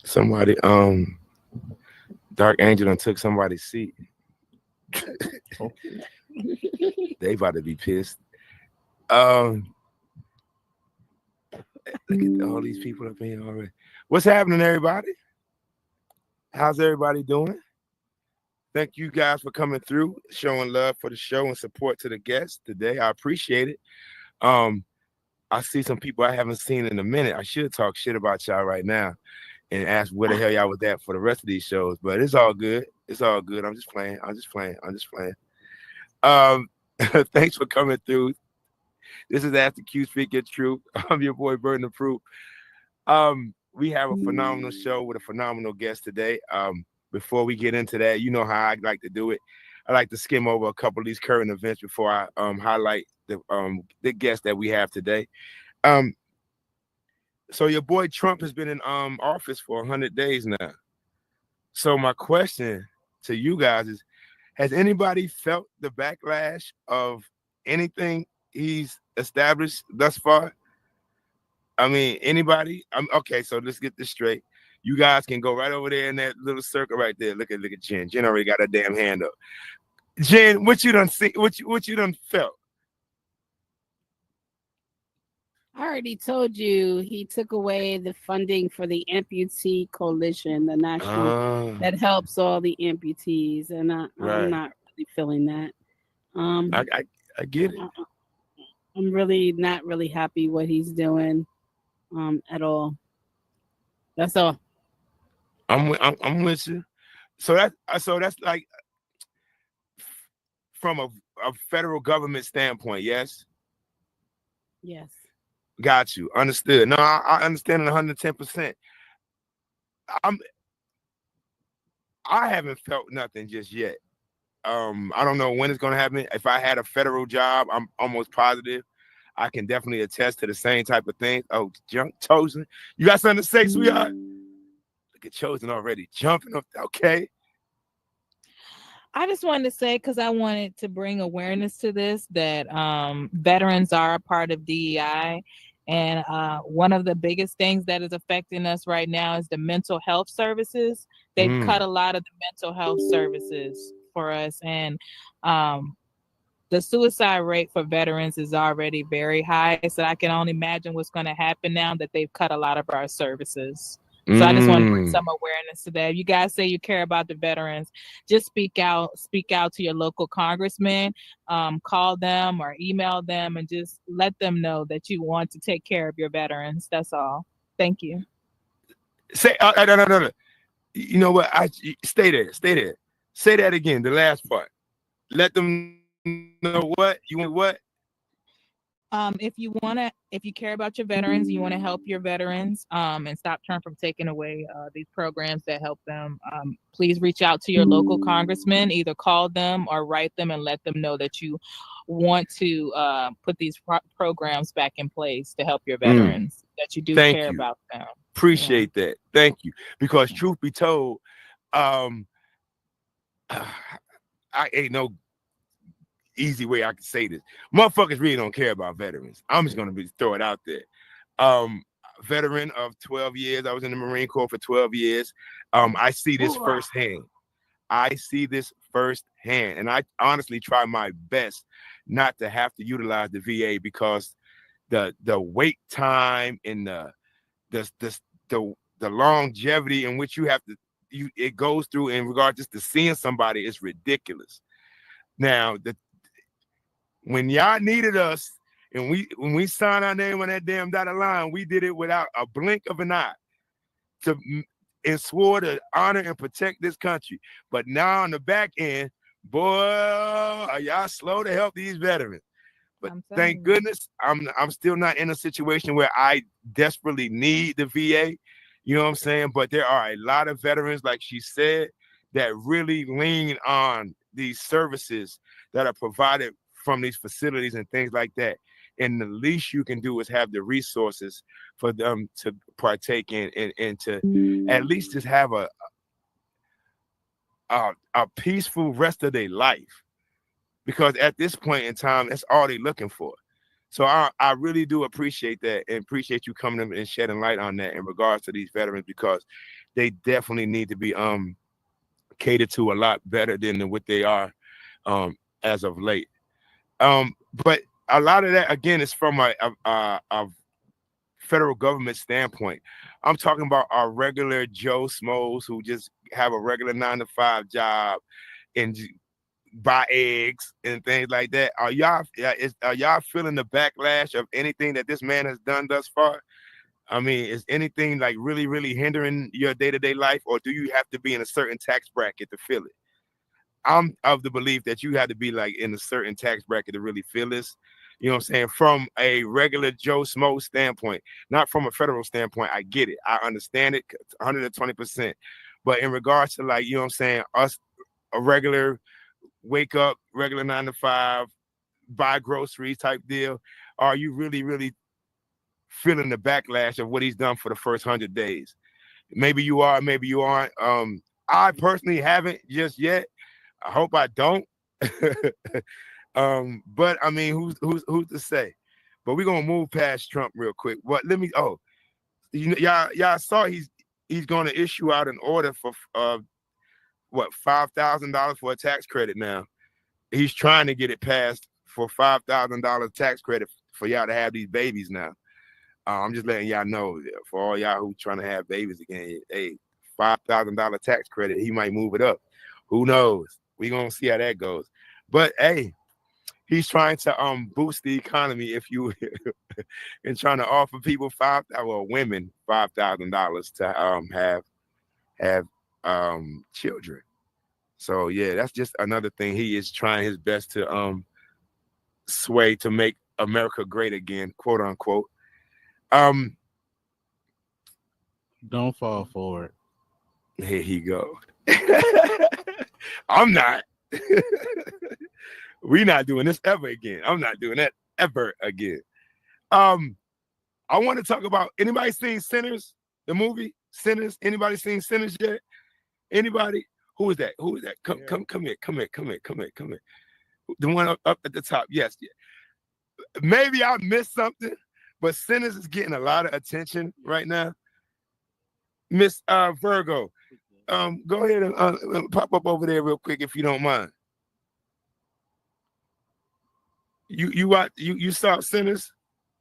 Somebody, Dark Angel done took somebody's seat. They about to be pissed. Look at all these people up in here already. What's happening, everybody? How's everybody doing? Thank you guys for coming through, showing love for the show and support to the guests today. I appreciate it. I see some people I haven't seen in a minute. I should talk shit about y'all right now and ask where the hell y'all was at for the rest of these shows, but it's all good. It's all good. I'm just playing. Thanks for coming through. This is After Q Speak Your Truth. I'm your boy Burden of Proof. We have a phenomenal show with a phenomenal guest today. Before we get into that, you know how I like to do it. I like to skim over a couple of these current events before I highlight the guest that we have today. So your boy Trump has been in office for 100 days now. So my question to you guys is, has anybody felt the backlash of anything he's established thus far? I mean, anybody? Okay, so let's get this straight. You guys can go right over there in that little circle right there. Look at Jen. Jen already got her damn hand up. Jen, what you done see? What you done felt? I already told you he took away the funding for the amputee coalition, the national that helps all the amputees, and I'm not really feeling that. I get it. I'm really not really happy what he's doing at all. That's all. I'm with you. So that's like from a federal government standpoint, yes? Yes. Got you. Understood. No, I understand it 110%. I haven't felt nothing just yet. I don't know when it's gonna happen. If I had a federal job, I'm almost positive I can definitely attest to the same type of thing. Oh, Chosen, you got something to say, sweetheart? Look at Chosen already jumping up. Okay. I just wanted to say, because I wanted to bring awareness to this, that veterans are a part of DEI. And one of the biggest things that is affecting us right now is the mental health services. They've cut a lot of the mental health services for us. And the suicide rate for veterans is already very high. So I can only imagine what's going to happen now that they've cut a lot of our services. So I just want to bring some awareness to that. If you guys say you care about the veterans, just speak out to your local congressman, call them or email them and just let them know that you want to take care of your veterans. That's all. Thank you. Say, no. You know what? Stay there. Say that again, the last part. Let them know what? You want what? If you care about your veterans, you want to help your veterans, and stop Trump from taking away these programs that help them, please reach out to your local congressman, either call them or write them and let them know that you want to put these programs back in place to help your veterans, that you do care about them. Appreciate that. Thank you. Because truth be told, I ain't no easy way I can say this. Motherfuckers really don't care about veterans. I'm just gonna throw it out there. Veteran of 12 years. I was in the Marine Corps for 12 years. I see this firsthand. And I honestly try my best not to have to utilize the VA because the wait time and the longevity in which you have to it goes through in regard just to seeing somebody is ridiculous. Now, when y'all needed us and when we signed our name on that damn dotted line, we did it without a blink of an eye and swore to honor and protect this country. But now on the back end, boy, are y'all slow to help these veterans. But thank goodness I'm still not in a situation where I desperately need the VA. You know what I'm saying? But there are a lot of veterans, like she said, that really lean on these services that are provided from these facilities and things like that. And the least you can do is have the resources for them to partake in and to at least just have a peaceful rest of their life, because at this point in time, that's all they're looking for. So I really do appreciate that, and appreciate you coming in and shedding light on that in regards to these veterans, because they definitely need to be catered to a lot better than what they are as of late. But a lot of that again is from a federal government standpoint. I'm talking about our regular Joe Schmoes who just have a regular 9-to-5 job and buy eggs and things like that. Are y'all feeling the backlash of anything that this man has done thus far? I mean, is anything like really, really hindering your day-to-day life, or do you have to be in a certain tax bracket to feel it? I'm of the belief that you have to be like in a certain tax bracket to really feel this. You know what I'm saying? From a regular Joe Smo standpoint, not from a federal standpoint. I get it. I understand it 120%. But in regards to, like, you know what I'm saying, us, a regular wake up, regular 9-to-5, buy groceries type deal, are you really, really feeling the backlash of what he's done for the first 100 days? Maybe you are, maybe you aren't. I personally haven't just yet. I hope I don't. But I mean, who's to say? But we're gonna move past Trump real quick. What? Let me. Oh, y'all saw he's gonna issue out an order for what, $5,000 for a tax credit now. He's trying to get it passed for $5,000 tax credit for y'all to have these babies now. I'm just letting y'all know, for all y'all who trying to have babies again, hey, $5,000 tax credit, he might move it up. Who knows? We gonna see how that goes. But hey, he's trying to boost the economy, if you and trying to offer people women $5,000 to have children. So yeah, that's just another thing he is trying his best to sway to make America great again, quote unquote. Don't fall for it. Here he go. I'm not. We're not doing this ever again. I'm not doing that ever again. I want to talk about, anybody seen Sinners, the movie Sinners? Anybody seen Sinners yet? Anybody? Who is that? Who is that? Come here. The one up at the top. Yes. Yeah. Maybe I missed something, but Sinners is getting a lot of attention right now. Miss Virgo, go ahead and pop up over there real quick if you don't mind. You saw Sinners?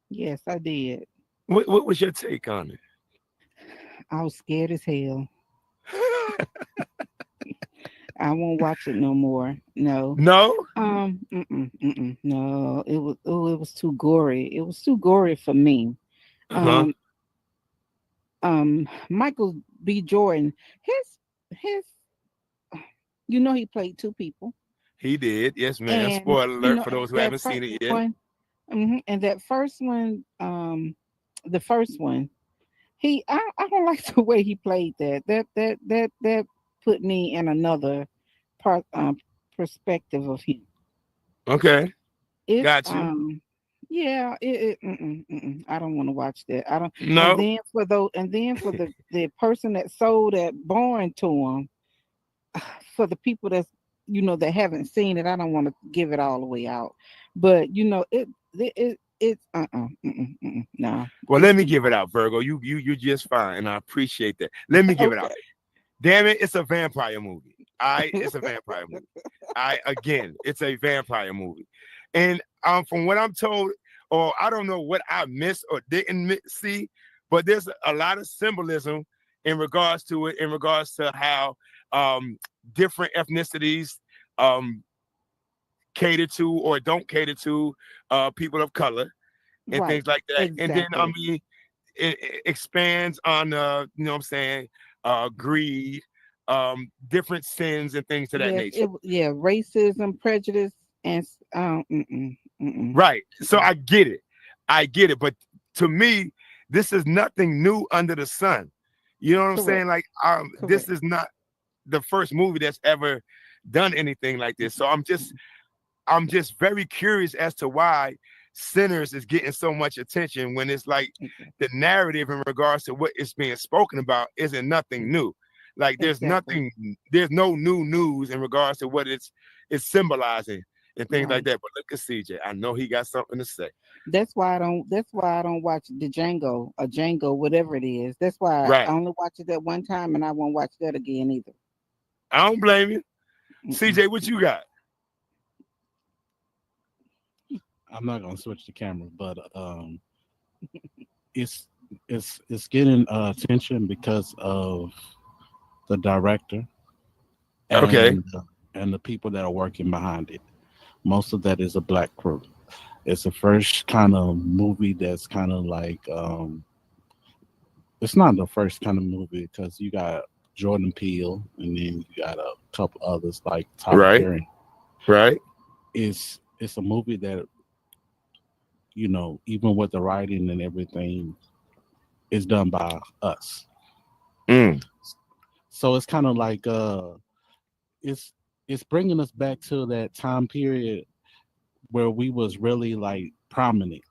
Yes, I did. What was your take on it? I was scared as hell. I won't watch it no more. No. No? No. It was too gory. It was too gory for me. Michael B. Jordan, his he played two people. He did, yes, man. And, spoiler alert for those who haven't seen it yet. And that first one, the first one, I don't like the way he played that. That put me in another perspective of him. Okay, got you. Yeah, I don't want to watch that. I don't. No. And then for the person that sold that barn to him, for the people that's that haven't seen it, I don't want to give it all the way out. But it's no. Well, let me give it out, Virgo. You just fine, and I appreciate that. Let me give it out. Damn it, it's a vampire movie. It's a vampire movie. Again, it's a vampire movie. And from what I'm told, or I don't know what I missed or didn't see, but there's a lot of symbolism in regards to it, in regards to how different ethnicities cater to or don't cater to people of color and things like that. Exactly. And then, I mean, it expands on, what I'm saying, greed, different sins and things of that nature. Racism, prejudice, and right. So I get it. But to me, this is nothing new under the sun. You know what I'm saying? Like, this is not the first movie that's ever done anything like this. So I'm just very curious as to why Sinners is getting so much attention when it's like the narrative in regards to what is being spoken about isn't nothing new. Like there's Exactly. there's no new news in regards to what it's symbolizing and things like Right. that. But look at CJ. I know he got something to say. That's why I don't. That's why I don't watch the Django or Django, whatever it is. That's why I Right. only watch it that one time, and I won't watch that again either. I don't blame you. Mm-mm. CJ, what you got? I'm not gonna switch the camera, but it's it's getting attention because of the director Okay. and the people that are working behind it. Most of that is a black crew. It's the first kind of movie that's kind of like it's not the first kind of movie because you got Jordan Peele and then you got a couple others like Tyler Right. Perry. Right. It's a movie that even with the writing and everything is done by us. Mm. So it's kind of like it's it's bringing us back to that time period where we was really like prominent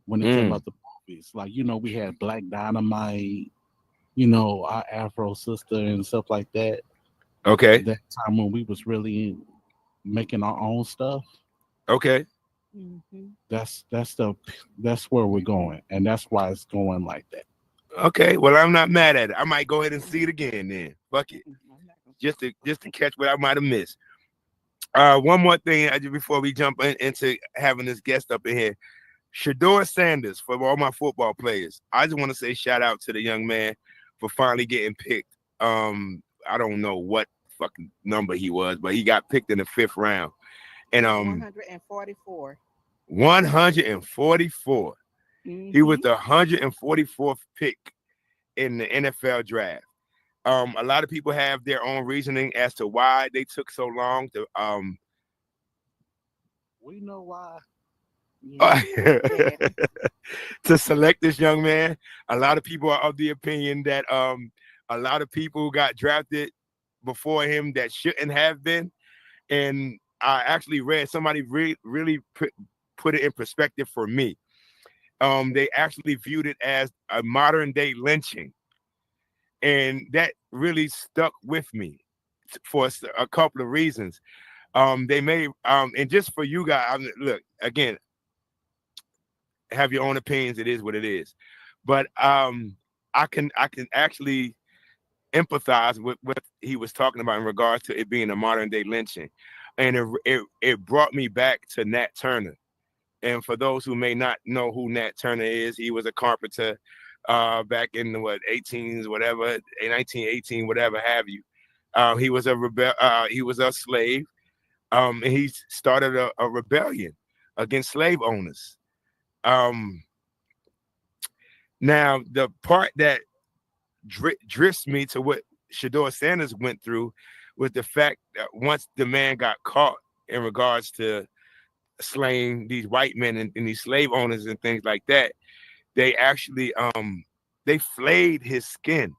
when it came Mm. out the movies. Like we had Black Dynamite, our Afro Sister and stuff like that. Okay. That time when we was really making our own stuff. Okay. Mm-hmm. That's where we're going, and that's why it's going like that. Okay. Well, I'm not mad at it. I might go ahead and see it again then. Fuck it. Just to catch what I might have missed. One more thing before we jump into having this guest up in here. Shador Sanders, for all my football players. I just want to say shout out to the young man for finally getting picked. I don't know what fucking number he was, but he got picked in the 5th round. And 144. 144. He was Mm-hmm. the 144th pick in the NFL draft. A lot of people have their own reasoning as to why they took so long to We know why. Yeah. to select this young man. A lot of people are of the opinion that a lot of people got drafted before him that shouldn't have been. And I actually read somebody really put it in perspective for me. They actually viewed it as a modern day lynching. And that really stuck with me for a couple of reasons. They may and just for you guys, look, again, have your own opinions. It is what it is. But I can actually empathize with what he was talking about in regards to it being a modern day lynching. And it brought me back to Nat Turner. And for those who may not know who Nat Turner is, he was a carpenter back in the 18s, whatever, 1918, whatever have you. He was a rebel. He was a slave. And he started a rebellion against slave owners. Now the part that drifts me to what Shador Sanders went through was the fact that once the man got caught in regards to slaying these white men and these slave owners and things like that, they actually they flayed his skin.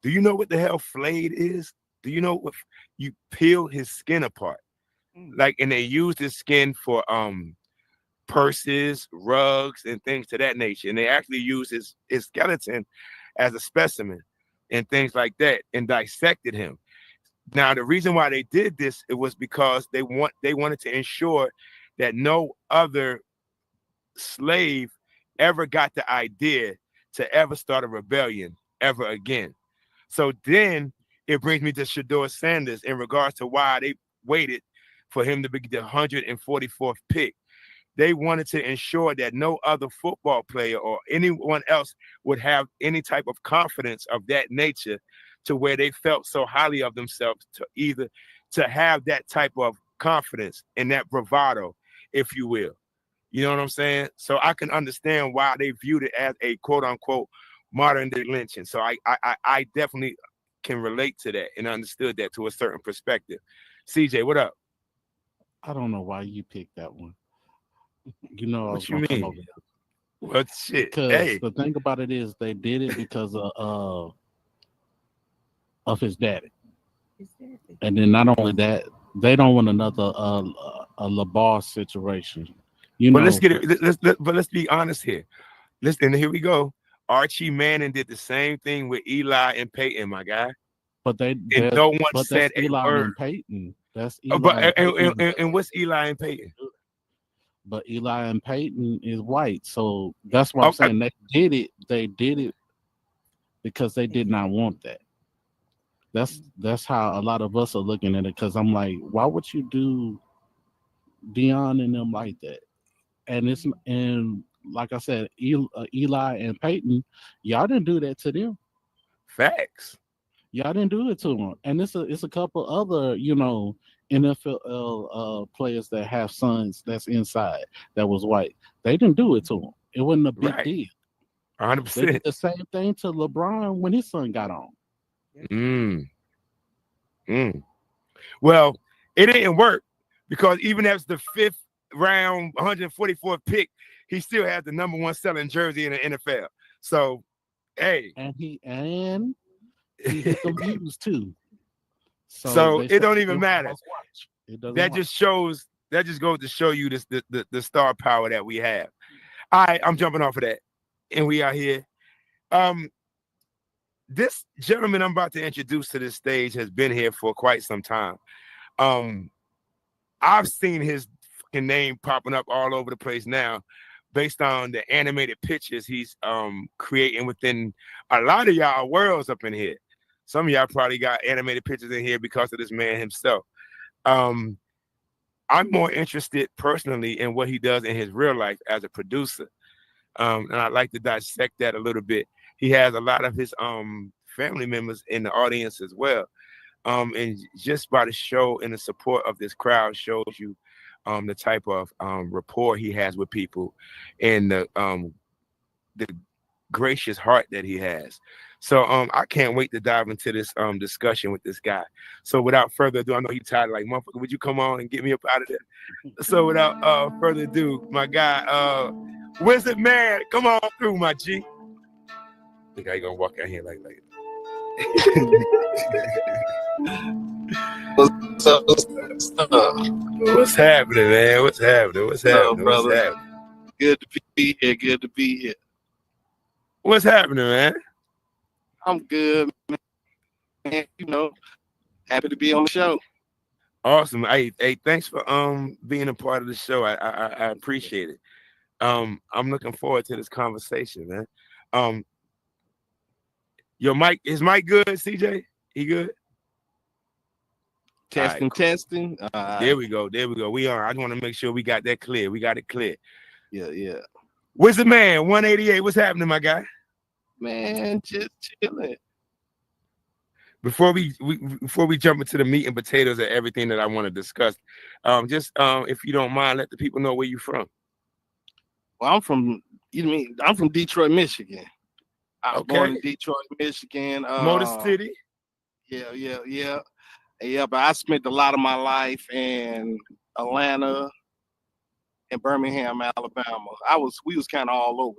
Do you know what the hell flayed is? Do you know what you peel his skin apart? Like, and they used his skin for purses, rugs, and things to that nature. And they actually used his skeleton as a specimen and things like that and dissected him. Now, the reason why they did this, it was because they wanted to ensure that no other slave ever got the idea to ever start a rebellion ever again. So then it brings me to Shador Sanders in regards to why they waited for him to be the 144th pick. They wanted to ensure that no other football player or anyone else would have any type of confidence of that nature to where they felt so highly of themselves to have that type of confidence and that bravado, if you will. You know what I'm saying? So I can understand why they viewed it as a quote unquote modern day lynching. So I definitely can relate to that and understood that to a certain perspective. CJ, what up? I don't know why you picked that one. I was What you gonna come mean? over here What shit? because Hey, the thing about it is they did it because of his daddy, and then not only that, they don't want another a LeBar situation. but let's get it. But let's be honest here. Listen, here we go. Archie Manning did the same thing with Eli and Peyton, my guy. But no one said that's Eli a word. and Peyton. That's Eli. And what's Eli and Peyton? But Eli and Peyton is white, so that's what I'm saying. They did it. They did it because they did not want that. That's how a lot of us are looking at it. Because I'm like, why would you do Dion and them like that? And like I said, Eli and Peyton, y'all didn't do that to them. Facts. Y'all didn't do it to them. And it's a couple other, NFL players that have sons that's inside that was white. They didn't do it to them. It wasn't a big deal. 100%. They did the same thing to LeBron when his son got on. Well, it didn't work because even as the 5th round, 144th pick, he still has the number 1 selling jersey in the NFL. So, hey, and he hit the views too. So it don't even matter. That just goes to show you the star power that we have. All right, I'm jumping off of that, and we are here. This gentleman I'm about to introduce to this stage has been here for quite some time. I've seen his name popping up all over the place now, based on the animated pictures he's creating within a lot of y'all worlds up in here. Some of y'all probably got animated pictures in here because of this man himself. I'm more interested personally in what he does in his real life as a producer. And I'd like to dissect that a little bit. He has a lot of his family members in the audience as well. And just by the show and the support of this crowd shows you the type of rapport he has with people and the gracious heart that he has. So I can't wait to dive into this discussion with this guy. So without further ado, I know he's tired like, motherfucker, would you come on and get me up out of there? So without further ado, my guy, Wizardman, come on through, my G. I think I ain't gonna walk out here like What's happening, man? What's happening, brother? What's happening? Good to be here. What's happening, man? I'm good, man. Happy to be on the show. Awesome. Hey, thanks for being a part of the show. I appreciate it. I'm looking forward to this conversation, man. Your mic, is mic good, CJ? He good? Testing, right, testing. There we go. We are. I just want to make sure we got that clear. We got it clear. Yeah. Wizardman188, what's happening, my guy? Man, just chilling. Before we jump into the meat and potatoes of everything that I want to discuss, if you don't mind, let the people know where you're from. Well, I'm from Detroit, Michigan. I was born in Detroit, Michigan. Motor City. Yeah. But I spent a lot of my life in Atlanta and Birmingham, Alabama. We was kind of all over.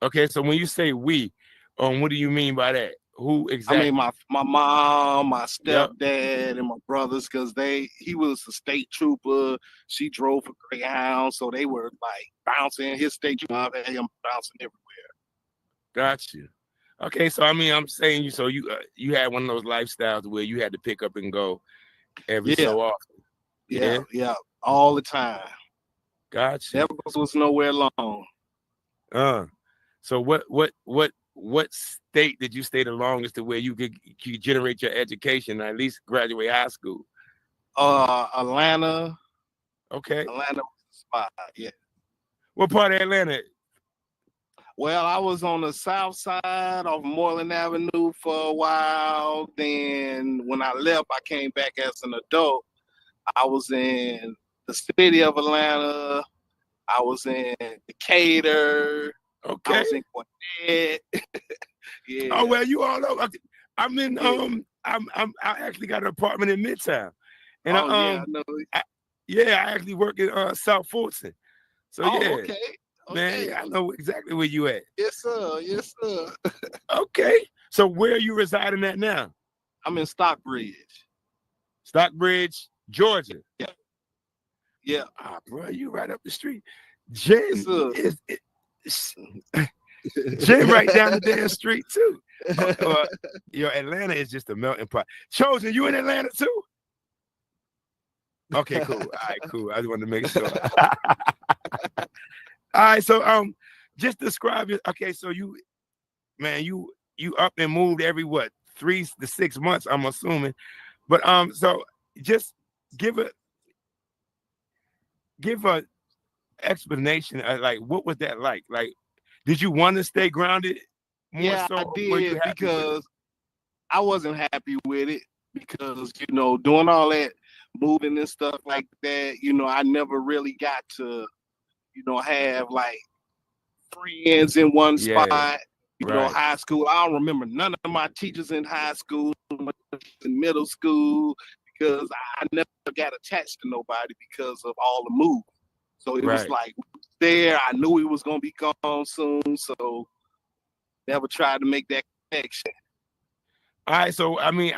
Okay, so when you say we, what do you mean by that? Who exactly? I mean my mom, my stepdad, and my brothers, because he was a state trooper. She drove a Greyhound, so they were like bouncing. His state trooper, I had him bouncing everywhere. Got you. Okay, so I mean, I'm saying you had one of those lifestyles where you had to pick up and go every so often. Yeah, all the time. Got you. Never was nowhere long. So what state did you stay the longest to where you could generate your education or at least graduate high school? Atlanta. Okay. Atlanta was the spot, yeah. What part of Atlanta? Well, I was on the south side of Moreland Avenue for a while. Then when I left, I came back as an adult. I was in the city of Atlanta. I was in Decatur. Okay. I was in Gwinnett. Yeah. Oh well, you all over. I'm in. I actually got an apartment in Midtown, and I actually work in South Fulton. So okay. Man, I know exactly where you at. Yes, sir. Okay. So where are you residing at now? I'm in Stockbridge, Georgia. Yeah. Bro, you right up the street. Jen Gym right down the damn street too. Atlanta is just a melting pot. Chosen, you in Atlanta too? Okay, cool. All right, cool. I just wanted to make sure. All right, so just describe it. Okay, so you up and moved every 3 to 6 months, I'm assuming. But so just give a explanation. Like, what was that like? Like, did you want to stay grounded more Yeah, so? I did because I wasn't happy with it because, doing all that moving and stuff like that, I never really got to, have like friends in one spot. High school. I don't remember none of my teachers in high school, in middle school, because I never got attached to nobody because of all the moving. So it was like there. I knew it was gonna be gone soon, so never tried to make that connection. All right, so I mean,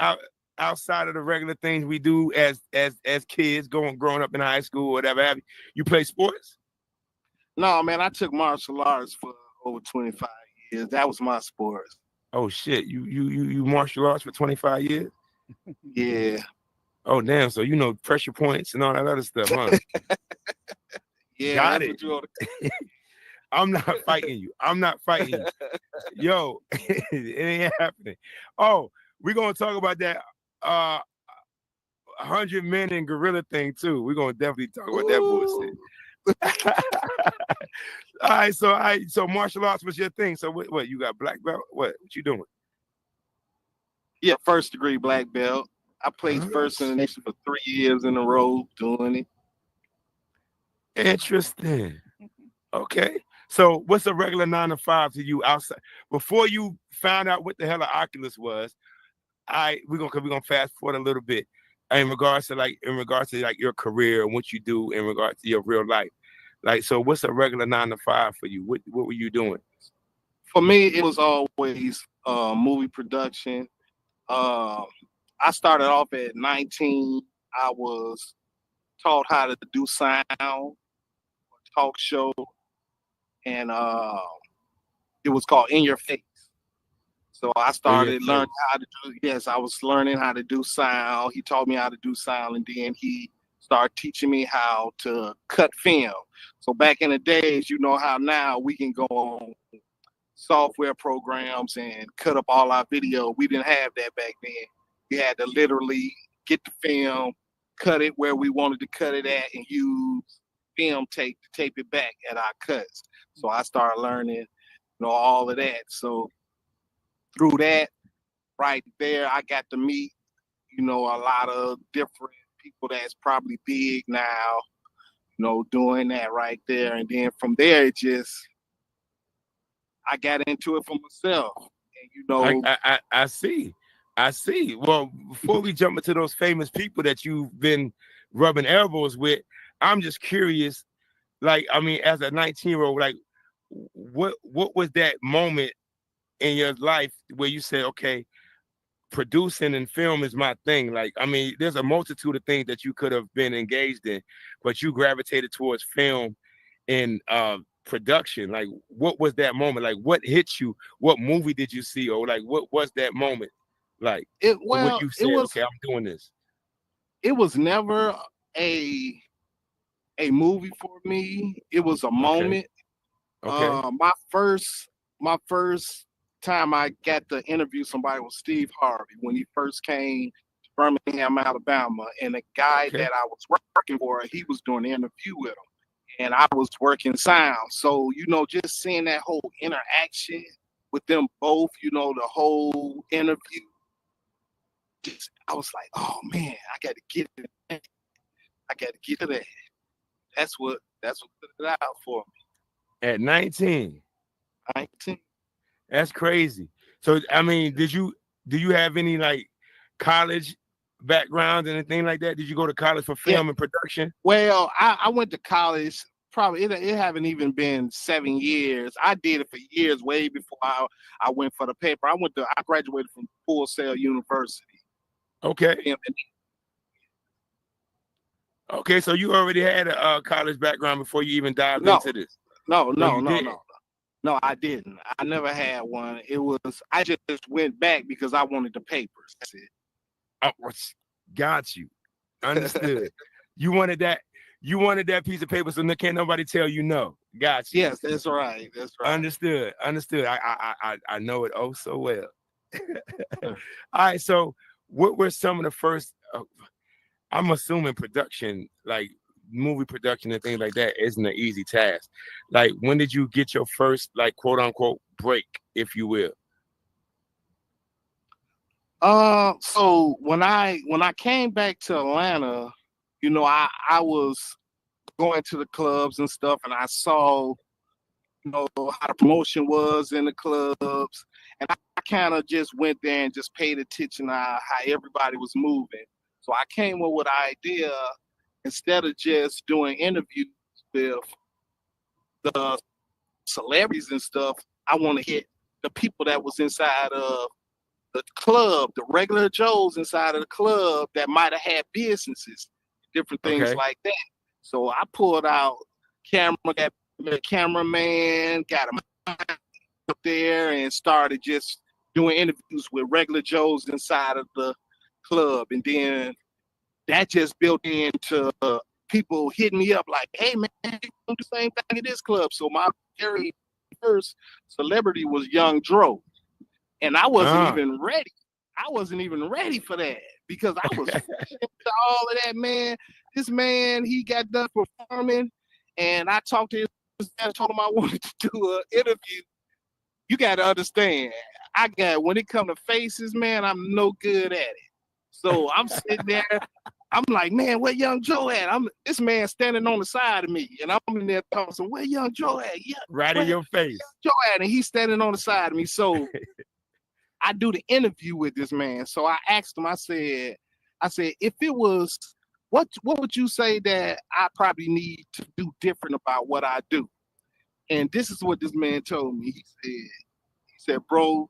outside of the regular things we do as kids, growing up in high school, whatever have you play sports? No, man, I took martial arts for over 25 years. That was my sport. Oh shit, you martial arts for 25 years? Yeah. Oh damn, so pressure points and all that other stuff, huh? Yeah, got it. I'm not fighting you. Yo, it ain't happening. Oh, we're gonna talk about that 100 men and gorilla thing too. We're gonna definitely talk about that bullshit. All right, so martial arts was your thing. So what you got, black belt? What you doing? Yeah, first degree black belt. I played first in the nation for 3 years in a row doing it. Interesting. Okay. So what's a regular 9 to 5 to you outside before you found out what the hell an Oculus was? We're gonna fast forward a little bit in regards to your career and what you do in regards to your real life. Like, so what's a regular 9 to 5 for you? What were you doing? For me, it was always movie production. I started off at 19. I was taught how to do sound, talk show, and it was called In Your Face. So I started learning how to do. Yes, I was learning how to do sound. He taught me how to do sound, and then he started teaching me how to cut film. So back in the days, you know how now we can go on software programs and cut up all our video. We didn't have that back then. We had to literally get the film, cut it where we wanted to cut it at, and use film tape to tape it back at our cuts. So I started learning, all of that. So through that, right there, I got to meet, a lot of different people that's probably big now, doing that right there. And then from there, I got into it for myself. And, I see. Well, before we jump into those famous people that you've been rubbing elbows with, I'm just curious, like, I mean, as a 19-year-old, like, what was that moment in your life where you said, okay, producing and film is my thing? Like, I mean, there's a multitude of things that you could have been engaged in, but you gravitated towards film and production. Like, what was that moment? Like, what hit you? What movie did you see? Or like, what was that moment? Like, when you said, okay, I'm doing this. It was never a movie for me. It was a moment. Okay. My first time I got to interview somebody was Steve Harvey when he first came to Birmingham, Alabama, and the guy that I was working for, he was doing an interview with him, and I was working sound. So just seeing that whole interaction with them both, the whole interview, I was like, oh man, I got to get it. I got to get to that. That's what put it out for me. At 19. 19. That's crazy. So, I mean, do you have any like college background, anything like that? Did you go to college for film and production? Well, I went to college. Probably it haven't even been 7 years. I did it for years, way before I went for the paper. I graduated from Full Sail University. Okay. Okay, so you already had a college background before you even dived into this. No. No, I didn't. I never had one. I just went back because I wanted the papers. That's it. Oh, got you. Understood. You wanted that. You wanted that piece of paper, so can't nobody tell you no. Got you. Yes, that's right. That's right. Understood. I know it oh so well. All right. So, what were some of the first? I'm assuming production, like movie production and things like that, isn't an easy task. Like, when did you get your first, like, quote unquote, break, if you will? So when I came back to Atlanta, you know, I was going to the clubs and stuff, and I saw, you know, how the promotion was in the clubs, and I kind of just went there and just paid attention to how everybody was moving. So I came up with an idea, instead of just doing interviews with the celebrities and stuff, I want to hit the people that was inside of the club, the regular Joes inside of the club that might have had businesses, different things like that. So I pulled out got a cameraman, got him up there, and started just doing interviews with regular Joes inside of the club. And then that just built into people hitting me up like, hey, man, you do the same thing at this club. So my very first celebrity was Young Dro. And I wasn't even ready. I wasn't even ready for that because I was into all of that, man. This man, he got done performing, and I talked to his dad, told him I wanted to do an interview. You got to understand, when it comes to faces, man, I'm no good at it. So I'm sitting there, I'm like, man, where Young Joe at? This man standing on the side of me, and I'm in there talking, so where Young Joe at? Yeah, right in your face. Joe at, and he's standing on the side of me. So I do the interview with this man. So I asked him, I said, if it was, what would you say that I probably need to do different about what I do? And this is what this man told me. He said, bro,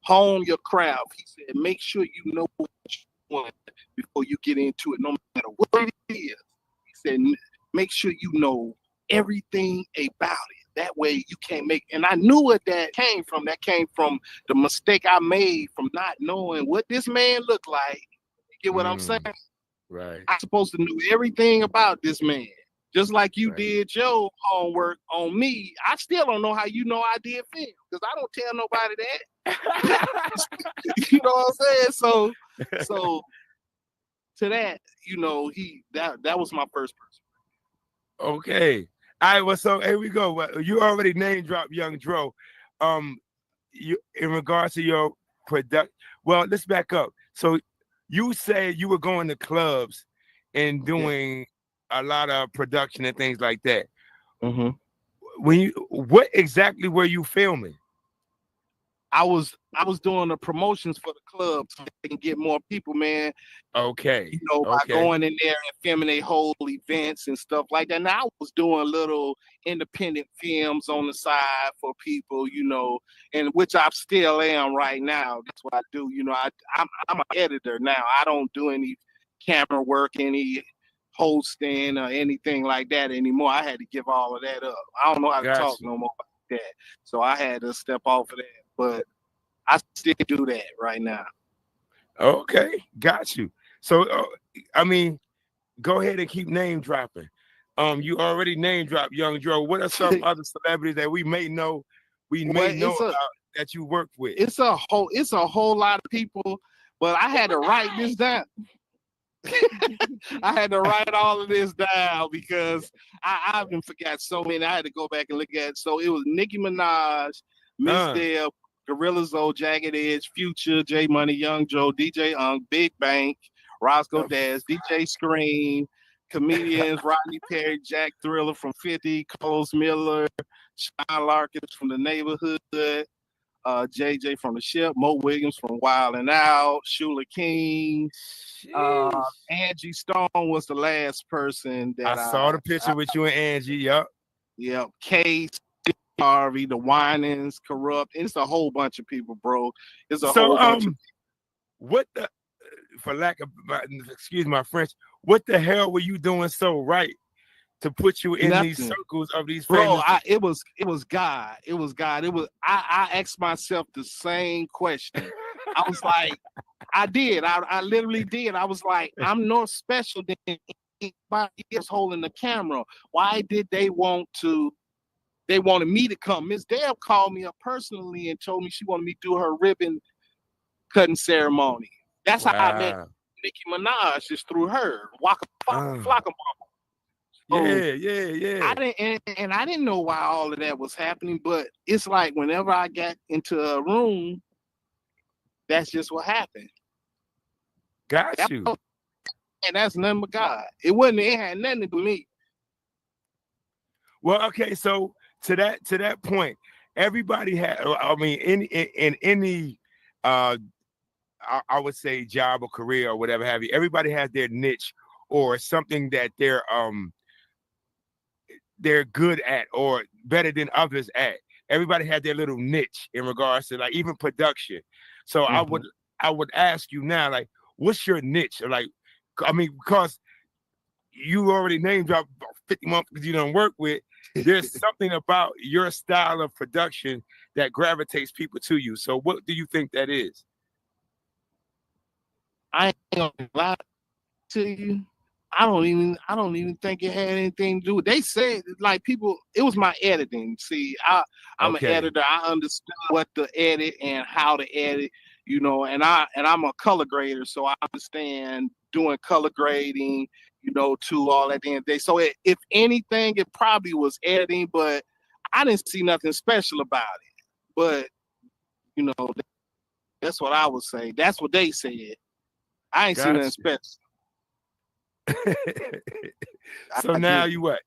hone your craft. He said, make sure you know what you want before you get into it, no matter what it is. He said, make sure you know everything about it. That way you can't make, and I knew what that came from. That came from the mistake I made from not knowing what this man looked like. You get what I'm saying? Right. I'm supposed to know everything about this man. Just like you did your homework on me. I still don't know how you know I did film, because I don't tell nobody that. You know what I'm saying? So to that, you know, that was my first person. Okay. All right, well, so here we go. Well, you already name dropped Young Dro. You, in regards to your product, well, let's back up. So you said you were going to clubs and doing a lot of production and things like that. Mm-hmm. What exactly were you filming? I was doing the promotions for the club so they can get more people, man. Okay. You know, by going in there and filming their whole events and stuff like that. Now I was doing little independent films on the side for people, you know, and which I still am right now. That's what I do. You know, I'm an editor now. I don't do any camera work, any hosting or anything like that anymore. I had to give all of that up. I don't know how to talk no more about that. So I had to step off of that. But I still do that right now. Okay, got you. So, I mean, go ahead and keep name dropping. You already name dropped Young Dro. What are some other celebrities that we may know about that you worked with? It's a whole lot of people, but I had to write this down. I had to write all of this down because I even forgot so many. I had to go back and look at it. So it was Nicki Minaj, Miss Deb, Gorilla Zoe, Jagged Edge, Future, J Money, Young Joe, DJ Big Bank, Roscoe Dash, DJ Scream, comedians Rodney Perry, Jack Thriller from 50, Coles Miller, Sean Larkins from The Neighborhood, JJ from The Ship, Mo Williams from Wild and Out, Shula King, Angie Stone was the last person that I saw the picture with you and Angie. Yep. Case, Harvey, the Winans, Corrupt. It's a whole bunch of people, bro. It's a whole bunch of people. What the, for lack of, excuse my French, what the hell were you doing so right to put you in Nothing. these circles of these Bro, famous? it was God. It was God. I asked myself the same question. I was like, I did. I literally did. I was like, I'm no special than anybody else holding the camera. Why did they wanted me to come? Miss Deb called me up personally and told me she wanted me to do her ribbon cutting ceremony. That's how I met Nicki Minaj, is through her. Waka Flocka. Yeah. I didn't know why all of that was happening, but it's like whenever I got into a room, that's just what happened. Got you. And that's nothing but God. It had nothing to do with me. Well, okay, so to that point, everybody had, I mean, in any I would say job or career or whatever have you, everybody has their niche or something that they're good at or better than others at. Everybody had their little niche in regards to like even production. So I would ask you now, like, what's your niche? Like, I mean, because you already named dropped 50 months you don't work with. There's something about your style of production that gravitates people to you. So what do you think that is? I ain't gonna lie to you. I don't even think it had anything to do with. They said like people. It was my editing. See, I'm an editor. I understand what to edit and how to edit. You know, and I'm a color grader, so I understand doing color grading. You know, to all at the end of the day. So if anything, it probably was editing, but I didn't see nothing special about it. But you know, that's what I would say. That's what they said. I ain't seen nothing special. So now you what?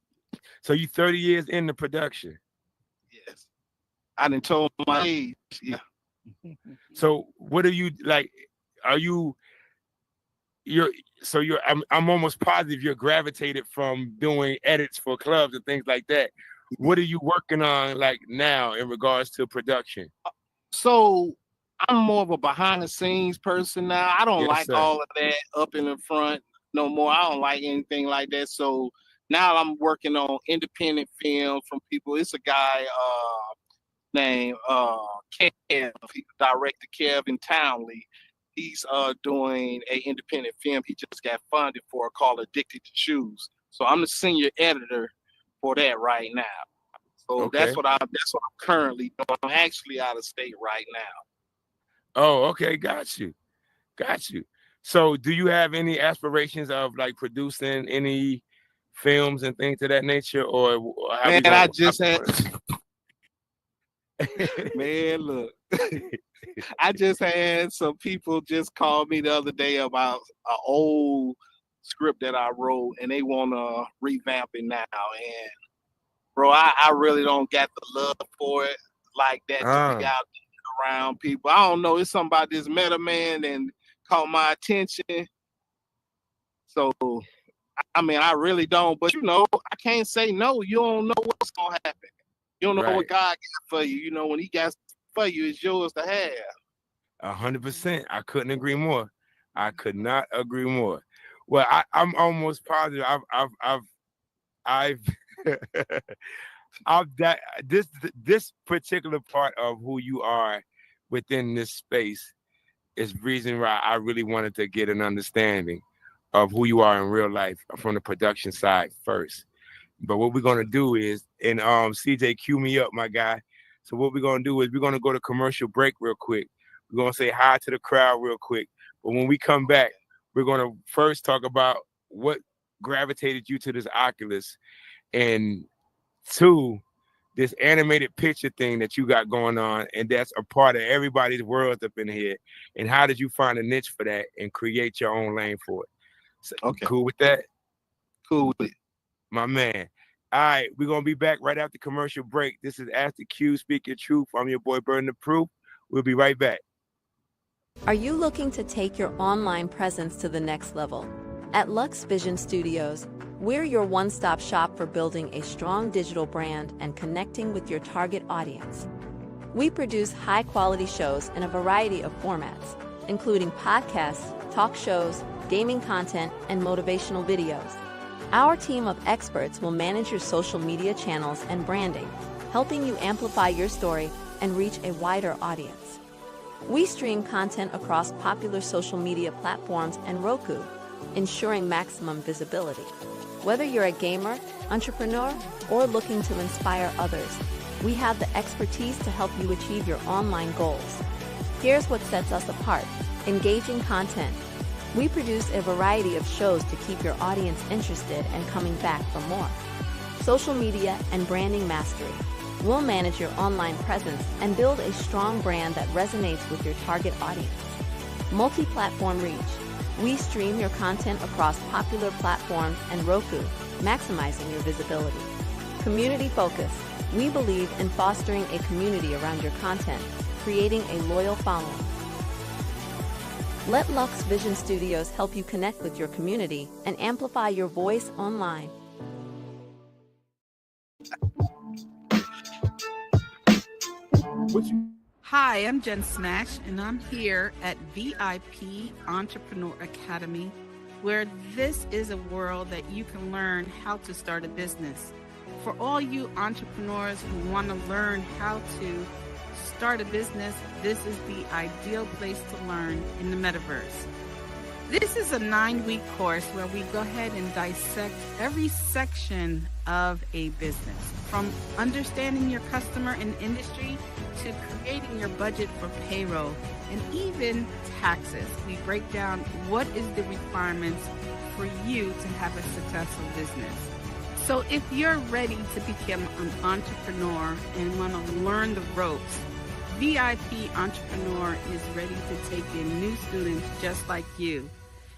So you 30 years into production? Yes. I done told my age. Yeah. So what are you like? I'm almost positive you're gravitated from doing edits for clubs and things like that. What are you working on like now in regards to production? So I'm more of a behind the scenes person now. I don't like all of that up in the front no more. I don't like anything like that. So now I'm working on independent film from people. It's a guy named Kev. He directed Kevin Townley. He's doing an independent film he just got funded for called Addicted to Shoes. So I'm the senior editor for that right now. So that's what I'm currently doing. I'm actually out of state right now. Oh, okay, got you. So do you have any aspirations of like producing any films and things of that nature, or man, I just had man, look. I just had some people just call me the other day about an old script that I wrote, and they want to revamp it now. And bro, I really don't got the love for it like that to be out around people. I don't know. It's something about this Meta Man and caught my attention. So, I mean, I really don't. But, you know, I can't say no. You don't know what's going to happen. You don't know what God got for you. You know, when he got for you, it's yours to have. 100%. I couldn't agree more. I could not agree more. Well, I'm almost positive I've this particular part of who you are within this space is the reason why I really wanted to get an understanding of who you are in real life from the production side first. But what we're gonna do is, and CJ, cue me up, my guy. So what we're gonna do is we're gonna go to commercial break real quick. We're gonna say hi to the crowd real quick. But when we come back, we're gonna first talk about what gravitated you to this Oculus, and two, this animated picture thing that you got going on, and that's a part of everybody's world up in here. And how did you find a niche for that and create your own lane for it? So, cool with that? Cool with it. My man. All right, we're going to be back right after commercial break. This is After Q, Speak Your Truth. I'm your boy, Burden the Proof. We'll be right back. Are you looking to take your online presence to the next level? At Lux Vision Studios, we're your one-stop shop for building a strong digital brand and connecting with your target audience. We produce high-quality shows in a variety of formats, including podcasts, talk shows, gaming content, and motivational videos. Our team of experts will manage your social media channels and branding, helping you amplify your story and reach a wider audience. We stream content across popular social media platforms and Roku, ensuring maximum visibility. Whether you're a gamer, entrepreneur, or looking to inspire others, we have the expertise to help you achieve your online goals. Here's what sets us apart: engaging content. We produce a variety of shows to keep your audience interested and coming back for more. Social media and branding mastery. We'll manage your online presence and build a strong brand that resonates with your target audience. Multi-platform reach. We stream your content across popular platforms and Roku, maximizing your visibility. Community focus. We believe in fostering a community around your content, creating a loyal following. Let Lux Vision Studios help you connect with your community and amplify your voice online. Hi, I'm Jen Smash, and I'm here at VIP Entrepreneur Academy, where this is a world that you can learn how to start a business. For all you entrepreneurs who want to learn how to start a business, this is the ideal place to learn in the metaverse. This is a 9-week course where we go ahead and dissect every section of a business, from understanding your customer and industry to creating your budget for payroll and even taxes. We break down what is the requirements for you to have a successful business. So if you're ready to become an entrepreneur and want to learn the ropes, VIP Entrepreneur is ready to take in new students just like you.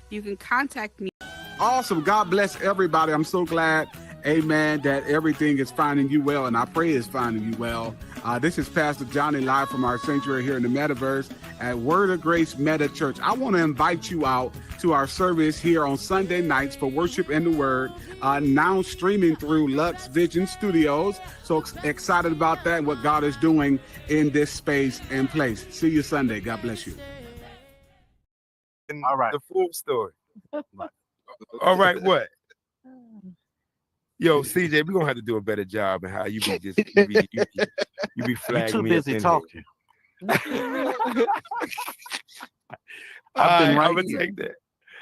You can contact me. Awesome. God bless everybody. I'm so glad, amen, that everything is finding you well, and I pray it's finding you well. This is Pastor Johnny live from our sanctuary here in the Metaverse at Word of Grace Meta Church. I want to invite you out to our service here on Sunday nights for worship and the Word, now streaming through Lux Vision Studios. So excited about that and what God is doing in this space and place. See you Sunday. God bless you. All right. The full story. All right, what? Yo, CJ, we're gonna have to do a better job in how you be just you be flagging me. You're too busy talking. I've been right here. Take that.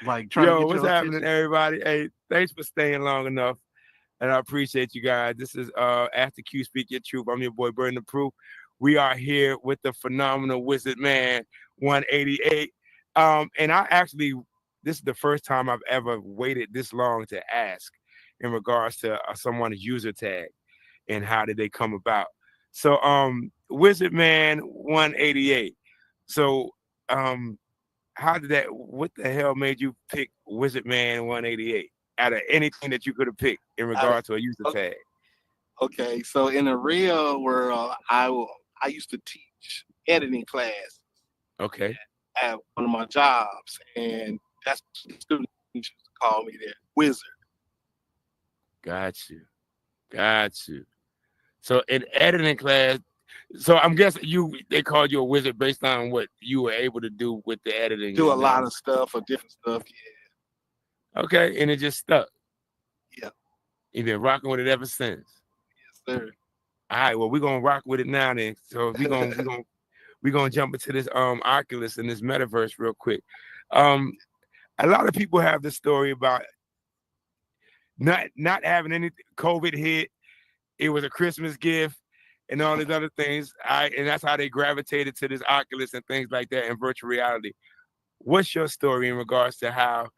Like, yo, what's happening, everybody? Hey, thanks for staying long enough, and I appreciate you guys. This is After Q Speak Your Truth. I'm your boy Burn the Proof. We are here with the phenomenal Wizardman188. And I actually, this is the first time I've ever waited this long to ask in regards to someone's user tag and how did they come about. So Wizardman188. So how did that, what the hell made you pick Wizardman188 out of anything that you could have picked in regard to a user tag? Okay, so in the real world, I used to teach editing class. Okay. At one of my jobs, and that's what the students used to call me there, Wizard. Got you. So in editing class, so I'm guessing they called you a wizard based on what you were able to do with the editing. Do a lot of stuff or different stuff, yeah. Okay, and it just stuck. Yeah. You've been rocking with it ever since. Yes, sir. All right, well, we're gonna rock with it now then. So we're gonna jump into this Oculus and this metaverse real quick. A lot of people have this story about not having any COVID hit. It was a Christmas gift and all these other things. And that's how they gravitated to this Oculus and things like that in virtual reality. What's your story in regards to how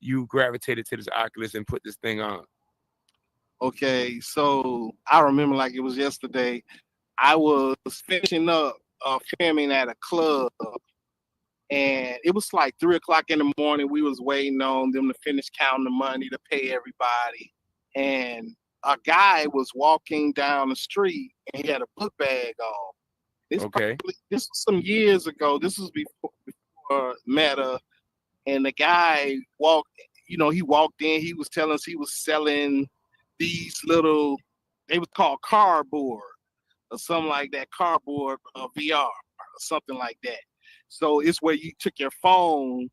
you gravitated to this Oculus and put this thing on? Okay, so I remember like it was yesterday. I was finishing up filming at a club, and it was like 3 o'clock in the morning. We was waiting on them to finish counting the money to pay everybody, and a guy was walking down the street and he had a book bag on. This was some years ago. This was before Meta, and the guy walked in. He was telling us he was selling these little, they was called cardboard or something like that, cardboard VR or something like that. So it's where you took your phone and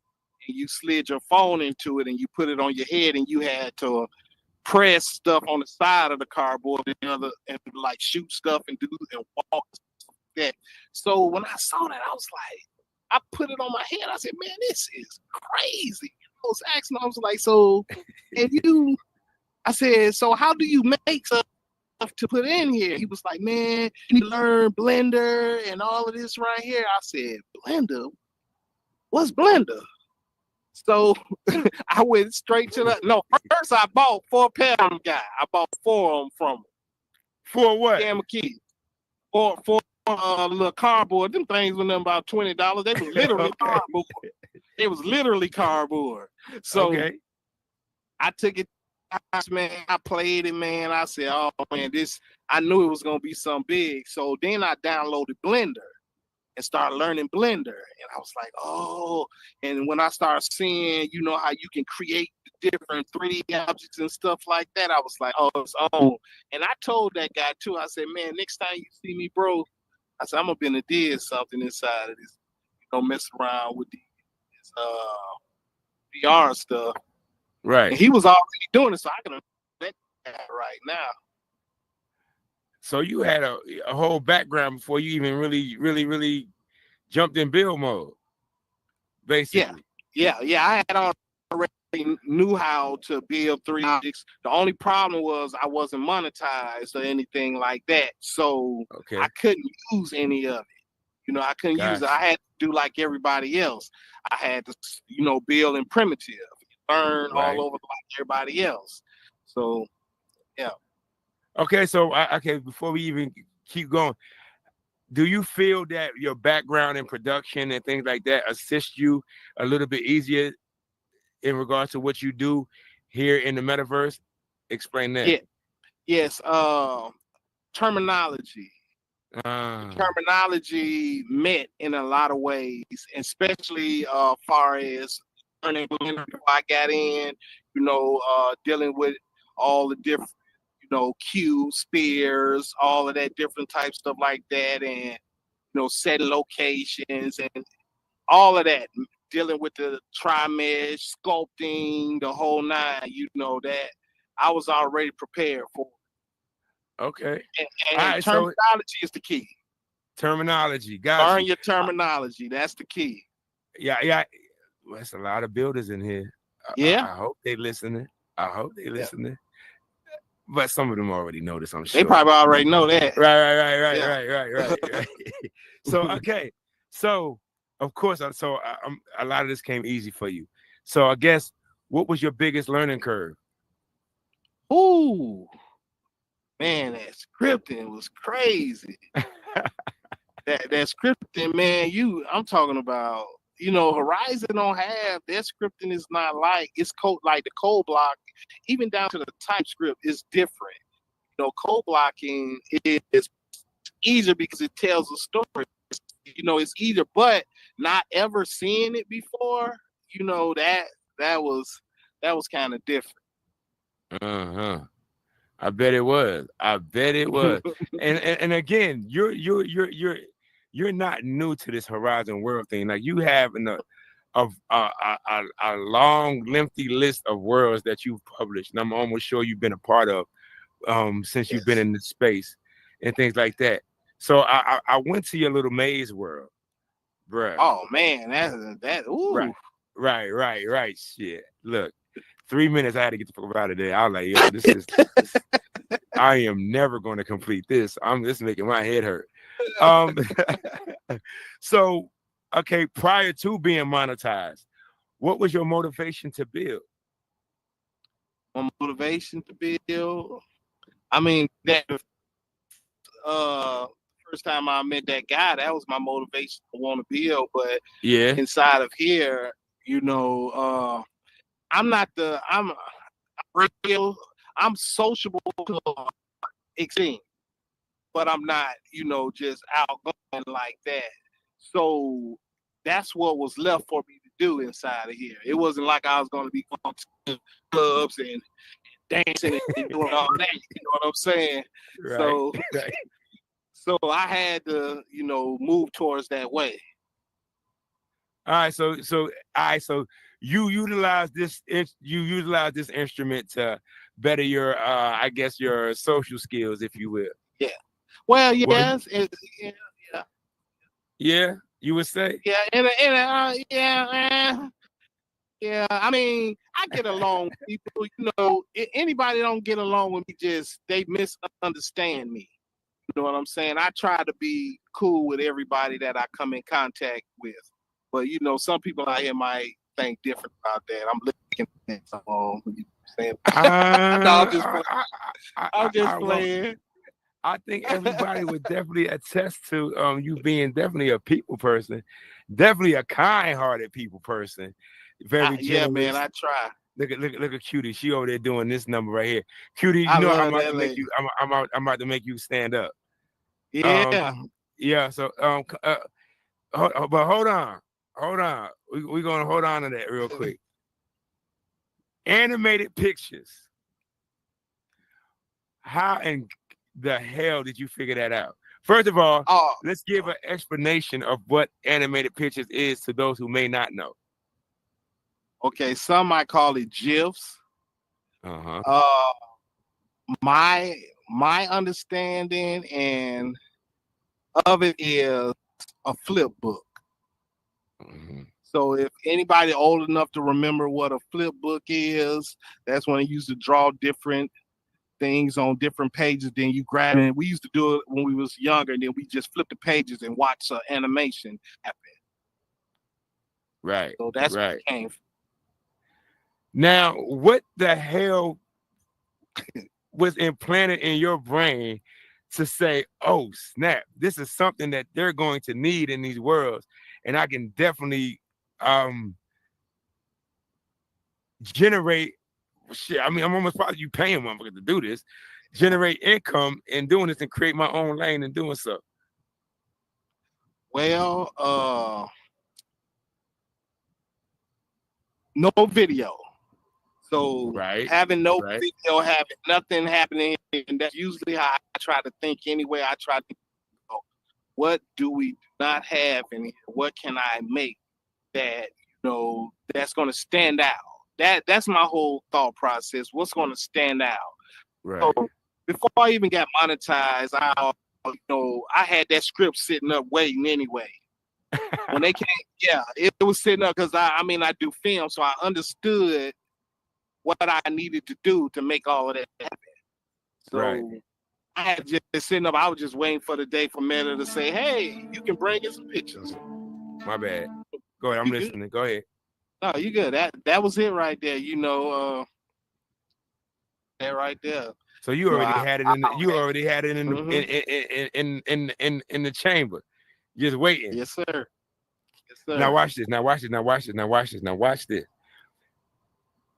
you slid your phone into it and you put it on your head, and you had to press stuff on the side of the cardboard and like shoot stuff and do and walk like that. So when I saw that, I was like, I put it on my head. I said, man, this is crazy. I was asking, I was like, so I said, so how do you make stuff to put in here? He was like, man, you learn Blender and all of this right here. I said, Blender? What's Blender? So I went straight to first I bought 4 pair of them guy. I bought 4 of them from him. For what? Damn kid. For little cardboard. Them things were them about $20. They was literally cardboard. It was literally cardboard. So I took it, man. I played it, man. I said, oh man, I knew it was gonna be something big. So then I downloaded Blender and started learning Blender. And I was like, oh, and when I started seeing, how you can create different 3D objects and stuff like that, I was like, oh, it's on. And I told that guy too, I said, man, next time you see me, bro, I said, I'm gonna be did something inside of this, mess around with this VR stuff. Right. And he was already doing it, so I can bet that right now. So you had a whole background before you even really jumped in build mode, basically. Yeah. I had already knew how to build 3D objects. The only problem was I wasn't monetized or anything like that, so I couldn't use any of it. I couldn't use it. I had to do like everybody else. I had to, build in primitive, learn all over like everybody else. So, yeah. Okay, so before we even keep going, do you feel that your background in production and things like that assist you a little bit easier in regards to what you do here in the metaverse? Explain that. Yeah. Yes. Terminology. Terminology met in a lot of ways, especially far as learning before I got in, dealing with all the different, cube spears, all of that different type stuff like that, and setting locations and all of that, dealing with the tri-mesh, sculpting, the whole nine, that I was already prepared for. Okay. And terminology is the key. Terminology, learn your terminology. That's the key. Yeah. Well, that's a lot of builders in here. I hope they listening. But some of them already know this, I'm sure. They probably already know that. Right. So, okay. So, of course, a lot of this came easy for you. So, I guess, what was your biggest learning curve? Ooh, man, that scripting was crazy. that scripting, man, I'm talking about, Horizon don't have, their scripting is not like, it's code, like the code block, even down to the TypeScript is different. Code blocking is easier because it tells a story. It's either, but not ever seeing it before, that was kind of different. I bet it was. and again, you're not new to this Horizon World thing. Like, you have a long, lengthy list of worlds that you've published, and I'm almost sure you've been a part of since you've been in this space and things like that. So I went to your little maze world, bro. Oh man, that. Ooh. Right. Shit. Look, 3 minutes I had to get the fuck out of there. I was like, yo, this is. I am never going to complete this. This is making my head hurt. So, okay, prior to being monetized, what was your motivation to build? My motivation to build, I mean, that first time I met that guy, that was my motivation to want to build. But inside of here, I'm sociable to extreme, but I'm not, just outgoing like that. So that's what was left for me to do inside of here. It wasn't like I was going to be going to clubs and dancing and doing all that. You know what I'm saying? Right. So I had to, move towards that way. All right. So you utilize this instrument to better your I guess your social skills, if you will. Yeah. Well, yes, yeah, you would say. Yeah, yeah. I mean, I get along with people. You know, anybody don't get along with me, just they misunderstand me. You know what I'm saying? I try to be cool with everybody that I come in contact with, but you know, some people out here might think different about that. I'm looking at some. You saying? No, I'm just playing. I'm just playing. I think everybody would definitely attest to you being definitely a people person, definitely a kind-hearted people person. Very generous. Yeah, man, I try. Look at Cutie. She over there doing this number right here. Cutie, you know I'm about to make you. I'm about to make you stand up. Yeah. Yeah. So but hold on. We're gonna hold on to that real quick. Animated pictures. How in the hell did you figure that out? First of all, let's give an explanation of what animated pictures is to those who may not know. Okay, some might call it GIFs. My understanding and of it is a flip book. So if anybody old enough to remember what a flip book is, that's when they used to draw different things on different pages. Then you grab it. We used to do it when we was younger. And then we just flip the pages and watch animation happen. Right. So that's where it came from. Now, what the hell was implanted in your brain to say, oh, snap, this is something that they're going to need in these worlds, and I can definitely generate shit. I mean, I'm almost probably you paying motherfuckers to do this, generate income in doing this and create my own lane in doing so. Well, no video. So having no video, having nothing happening, and that's usually how I try to think anyway. I try to think, what do we not have in here? What can I make that, you know, that's going to stand out? That's my whole thought process. What's going to stand out? Right. So before I even got monetized, I had that script sitting up waiting anyway. When they came, it was sitting up because I do film, so I understood what I needed to do to make all of that happen. So I had just sitting up. I was just waiting for the day for Meta to say, "Hey, you can bring in some pictures." My bad. Go ahead. I'm listening. Good? Go ahead. No, you good. That was it right there. You know, that right there. So you already had it in. You already had it in the chamber, just waiting. Yes, sir. Yes, sir. Now watch this. Now watch this. Now watch this. Now watch this. Now watch this.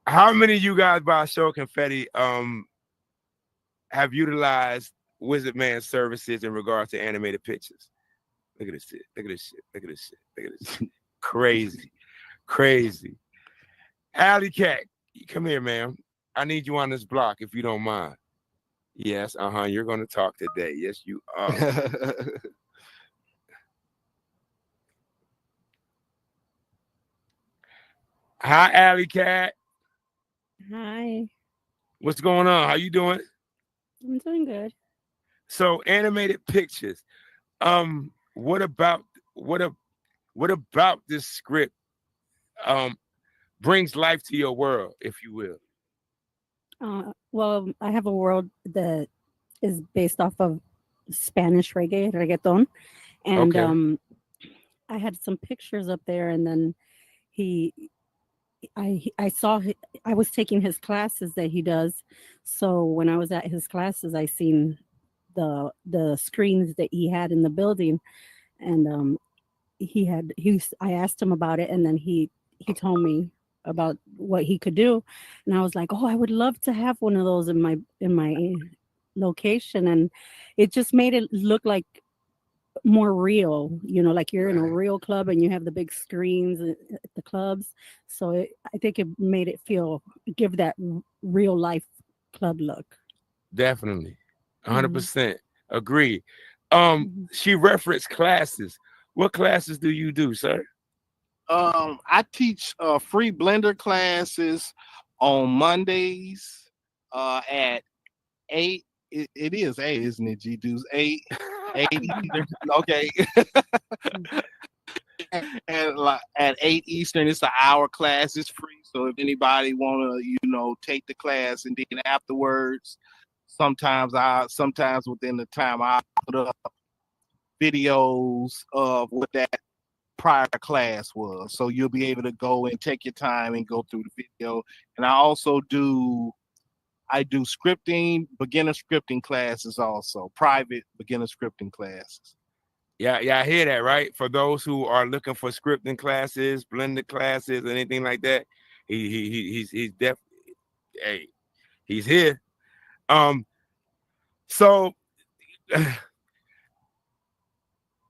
How many of you guys by show confetti have utilized Wizardman services in regards to animated pictures? Look at this shit. Look at this shit. Look at this shit. Look at this shit. Crazy. Crazy. Alley Cat, come here, ma'am. I need you on this block if you don't mind. Yes, you're gonna talk today. Yes, you are. Hi, Alley Cat. Hi. What's going on? How you doing? I'm doing good. So animated pictures. What about this script brings life to your world, if you will? Well, I have a world that is based off of Spanish reggaeton, and I had some pictures up there, and then I saw I was taking his classes that he does. So when I was at his classes, I seen the screens that he had in the building, and I asked him about it, and then he told me about what he could do, and I was like, oh, I would love to have one of those in my location, and it just made it look like more real, like you're in a real club and you have the big screens at the clubs. So I think it made it give that real life club look. Definitely. 100% agree. She referenced classes. What classes do you do, sir? I teach free blender classes on Mondays at 8. It is 8, isn't it, G Dudes? 8 Eastern. Okay. And like at 8 Eastern, it's an hour class. It's free. So if anybody wanna, take the class, and then afterwards, sometimes within the time I put up videos of what that prior class was. So you'll be able to go and take your time and go through the video. And I do scripting, beginner scripting classes also, private beginner scripting classes. Yeah, I hear that, right? For those who are looking for scripting classes, blended classes, anything like that, he's definitely, hey, he's here. So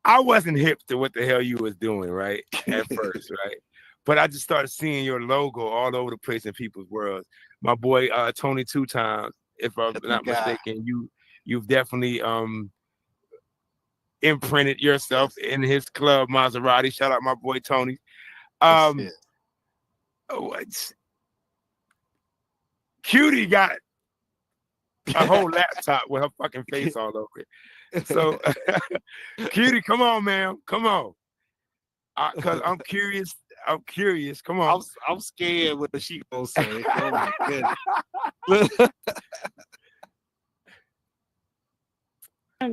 I wasn't hip to what the hell you was doing, right? At first, right? But I just started seeing your logo all over the place in people's worlds. My boy Tony 2 times, if I'm not mistaken, you've definitely imprinted yourself in his club Maserati. Shout out my boy Tony. Cutie got a whole laptop with her fucking face all over it. So Cutie, come on, man. Come on. Cause I'm curious. Come on. I'm scared what she gonna say. Oh my goodness.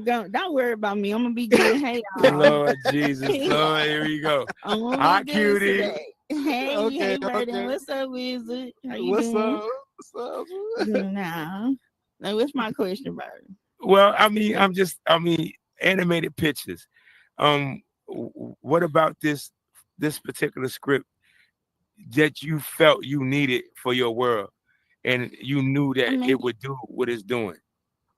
Don't worry about me. I'm gonna be good. Hey, Lord Jesus, Lord, here we go. Hi, Cutie. Hey, Okay, hey, Brandon. okay. What's up, Wizard? How you What's doing? up? What's up? Nah. Now, what's my question, Brandon? Well, I mean, animated pictures. What about this particular script that you felt you needed for your world, and you knew that it would do what it's doing?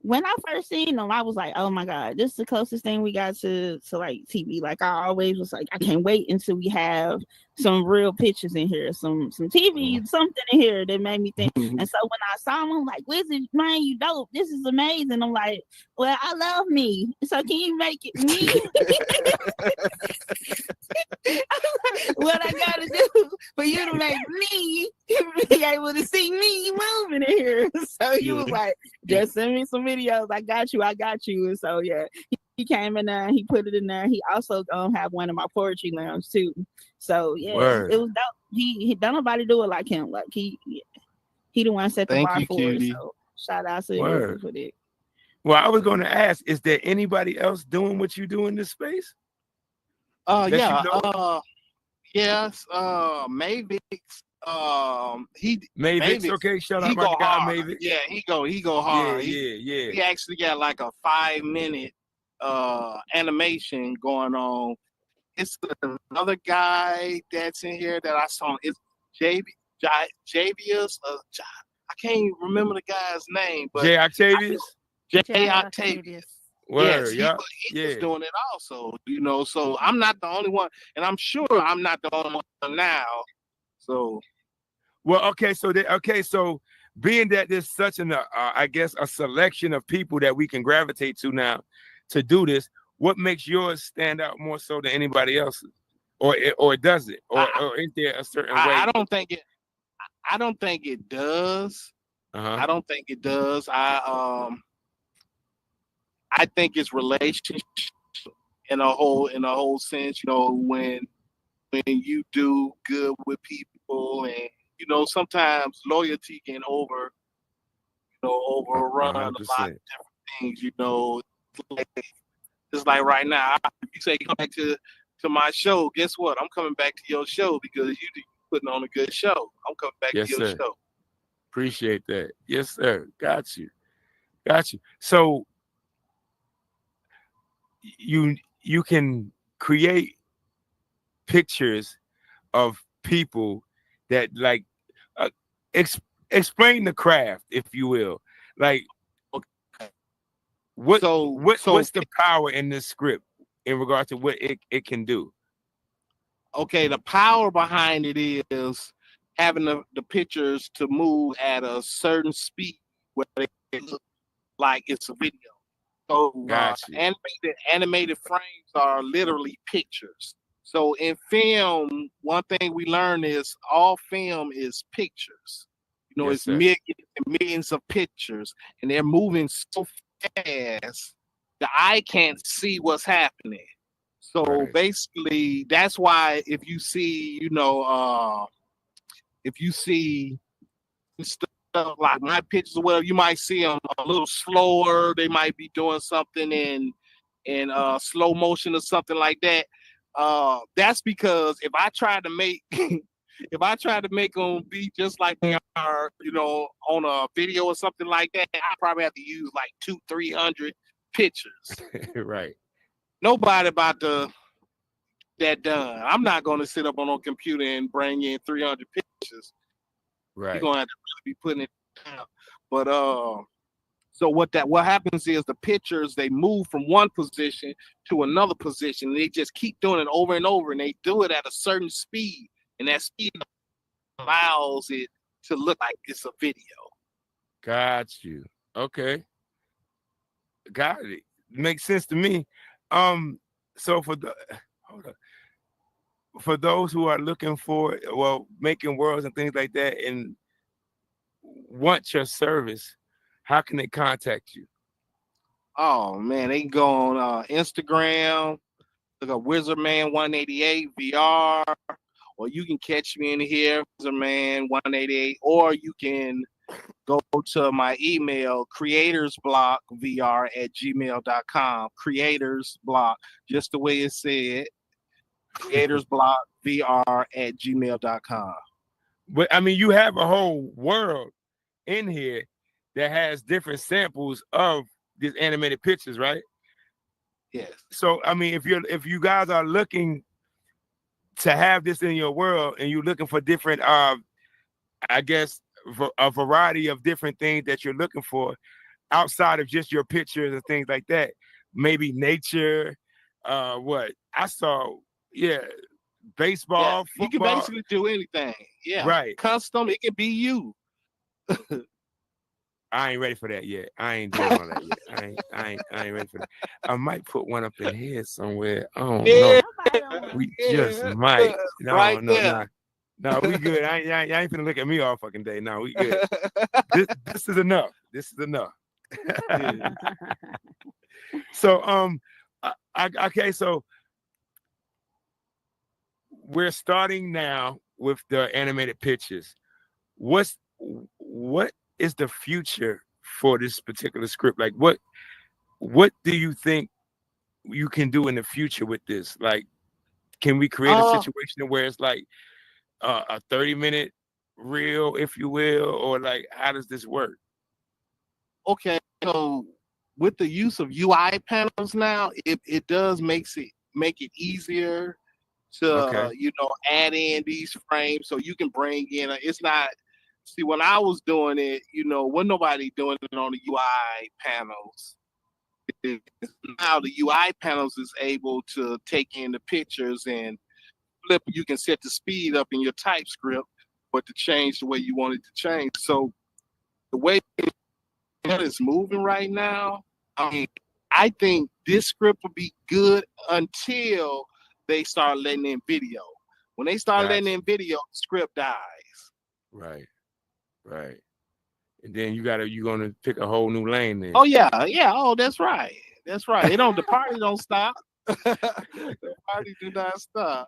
When I first seen them, I was like, "Oh my god, this is the closest thing we got to like TV." Like I always was like, "I can't wait until we have some real pictures in here, some TV, something in here that made me think." And so when I saw them, I'm like, "Wizard, man, you dope! This is amazing." I'm like, "Well, I love me, so can you make it me?" What I gotta do for you to make me be able to see me moving in here? So you was like, "Just send me some videos. I got you." And so yeah, he came in there, he put it in there. He also have one of my poetry lounge too. So yeah, Word. It was dope. He don't nobody do it like him. Like he the one set the bar for it. So shout out to him for that. Well, I was going to ask, is there anybody else doing what you do in this space? Yeah. Yes. Maybe. Mavix, okay, shout out my guy Mavix. Yeah, he go hard. Yeah. He actually got like a 5-minute animation going on. It's another guy that's in here that I saw. It's Javius. I can't remember the guy's name, but J. Octavius. J. Octavius. Word, yes, he's doing it also. So I'm not the only one, and I'm sure I'm not the only one now. So, well, okay, so being that there's such an I guess a selection of people that we can gravitate to now to do this, what makes yours stand out more so than anybody else's, or does it, or is there a certain way? I don't think it does. I don't think it does. I think it's relationship in a whole sense. When you do good with people, and sometimes loyalty can overrun 100%. a lot of different things. It's like right now, if you say come back to my show, guess what? I'm coming back to your show because you putting on a good show. I'm coming back to your show. Appreciate that. Yes, sir. Got you. So you can create pictures of people that like explain the craft, if you will. Like, what's the power in this script in regard to what it can do? Okay, the power behind it is having the pictures to move at a certain speed where they look like it's a video. So animated frames are literally pictures. So in film, one thing we learn is all film is pictures. Yes, it's millions and millions of pictures, and they're moving so fast the eye can't see what's happening. So basically, that's why if you see, if you see stuff like my pictures or whatever, you might see them a little slower. They might be doing something in slow motion or something like that. That's because if I try to make them be just like they are, on a video or something like that, I probably have to use like 200-300 pictures. Right. Nobody about to that done. I'm not going to sit up on a computer and bring in 300 pictures. Right. You're going to have to really be putting it down. But so what happens is the pictures, they move from one position to another position. They just keep doing it over and over, and they do it at a certain speed, and that speed allows it to look like it's a video. Got you. Okay. Got it. Makes sense to me. So for those who are looking for, making worlds and things like that and want your service, how can they contact you? Oh man, they can go on Instagram, look up Wizardman188 VR, or you can catch me in here, Wizardman188, or you can go to my email, creatorsblockvr@gmail.com. Creatorsblock, just the way it said, creatorsblockvr@gmail.com. But I mean, you have a whole world in here that has different samples of these animated pictures, right? Yes. So I mean, if you guys are looking to have this in your world and you're looking for different, I guess, a variety of different things that you're looking for outside of just your pictures and things like that, maybe nature, what I saw, baseball, football. You can basically do anything. Yeah. Right. Custom, it can be you. I ain't ready for that yet. I ain't doing all that yet. I ain't ready for that. I might put one up in here somewhere. Oh no, we just might. No, we good. I ain't finna look at me all fucking day. No, we good. This is enough. This is enough. So okay. So we're starting now with the animated pictures. What is the future for this particular script? Like what do you think you can do in the future with this? Like, can we create a situation where it's like a 30-minute reel, if you will, or like how does this work? Okay, so with the use of UI panels now, it does make it easier to add in these frames, so you can bring in it's not. See, when I was doing it, wasn't nobody doing it on the UI panels. Now the UI panels is able to take in the pictures and flip. You can set the speed up in your TypeScript, but to change the way you want it to change. So the way that it's moving right now, I mean, I think this script will be good until they start letting in video. When they start letting in video, the script dies. Right. And then you're gonna pick a whole new lane then. Oh yeah. Oh, that's right. The party don't stop. The party do not stop.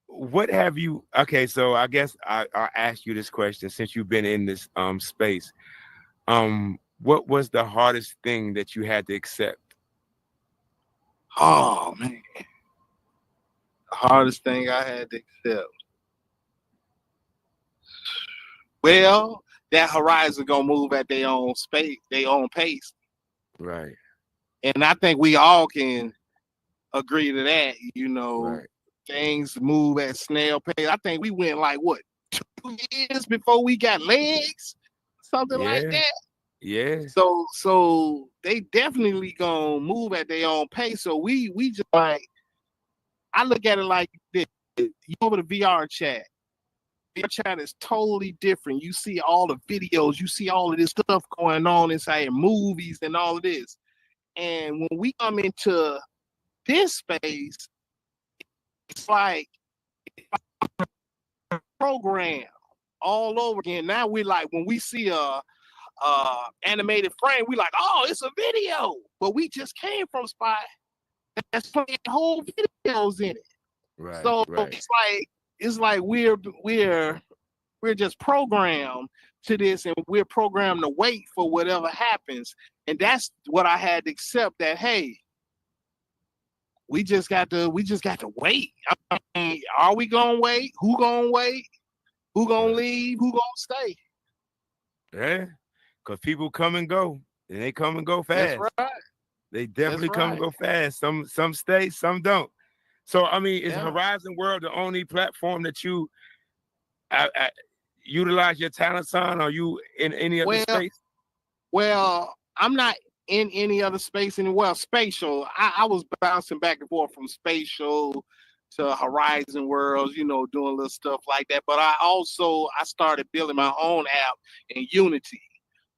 What have you? Okay, so I guess I'll ask you this question since you've been in this space. What was the hardest thing that you had to accept? Oh man, the hardest thing I had to accept. Well, that horizon gonna move at their own space, their own pace. Right. And I think we all can agree to that. Right. Things move at snail pace. I think we went like 2 years before we got legs, something like that. Yeah. So they definitely gonna move at their own pace. So we just like, I look at it like this. You over the VR chat. VR chat is totally different. You see all the videos, you see all of this stuff going on inside movies and all of this. And when we come into this space, it's like a program. all over again. Now we like when we see a animated frame, we like, oh, it's a video, but we just came from a spot that's playing whole videos in it. Right. So right. it's like we're just programmed to this, and we're programmed to wait for whatever happens. And that's what I had to accept, that hey, we just got to wait. I mean, are we gonna wait? Who gonna wait? Who gonna leave? Who gonna stay? Yeah, because people come and go, and they come and go fast. That's right. They definitely come and go fast. Some stay, some don't. So I mean, is Horizon World the only platform that you utilize your talents on? Are you in any other space? Well, I'm not in any other space anywhere. Spatial. I was bouncing back and forth from Spatial to Horizon Worlds, you know, doing little stuff like that. But I started building my own app in Unity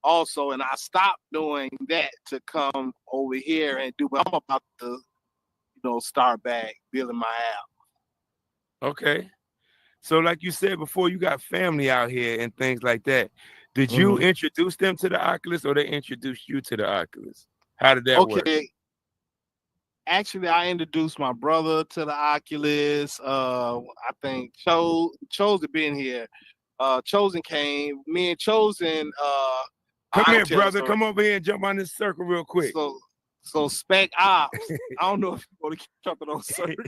also, and I stopped doing that to come over here and do. But I'm about to, you know, start back building my app. Okay. So like you said before, you got family out here and things like that. Did you introduce them to the Oculus, or they introduced you to the Oculus? How did that work? Actually, I introduced my brother to the Oculus. I think Chose had been here. Chosen came. Me and Chosen. Come here, brother. Come over here and jump on this circle real quick. So Spec Ops. I don't know if you want to keep jumping on circles.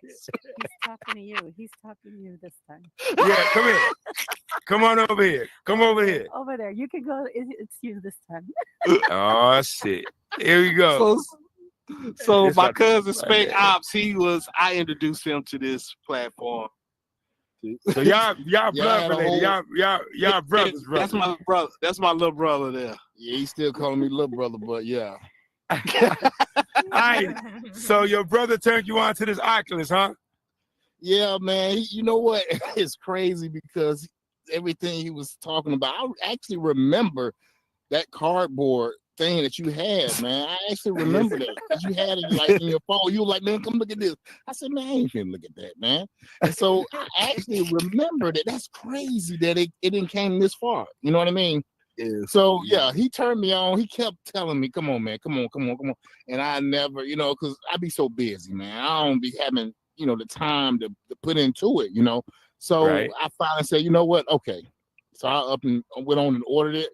He's talking to you. He's talking to you this time. Yeah, come here. Come on over here. Come over here. Over there. You can go. It's you this time. Oh shit. Here we go. So my cousin Spec Ops, I introduced him to this platform. So y'all blood related. Y'all brothers, bro. That's my brother. That's my little brother there. Yeah, he's still calling me little brother, but yeah. All right. So your brother turned you on to this Oculus, huh? Yeah, man. You know what? It's crazy because everything he was talking about, I actually remember that cardboard thing that you had, man. I actually remember that. You had it like in your phone. You were like, man, come look at this. I said, man, I ain't finna look at that, man. And so I actually remembered it. That's crazy that it didn't came this far. You know what I mean? Yeah. So yeah, he turned me on. He kept telling me, come on, man, come on. And I never, you know, because I be so busy, man. I don't be having, you know, the time to put into it, you know. So I finally said, you know what? Okay. So I up and went on and ordered it.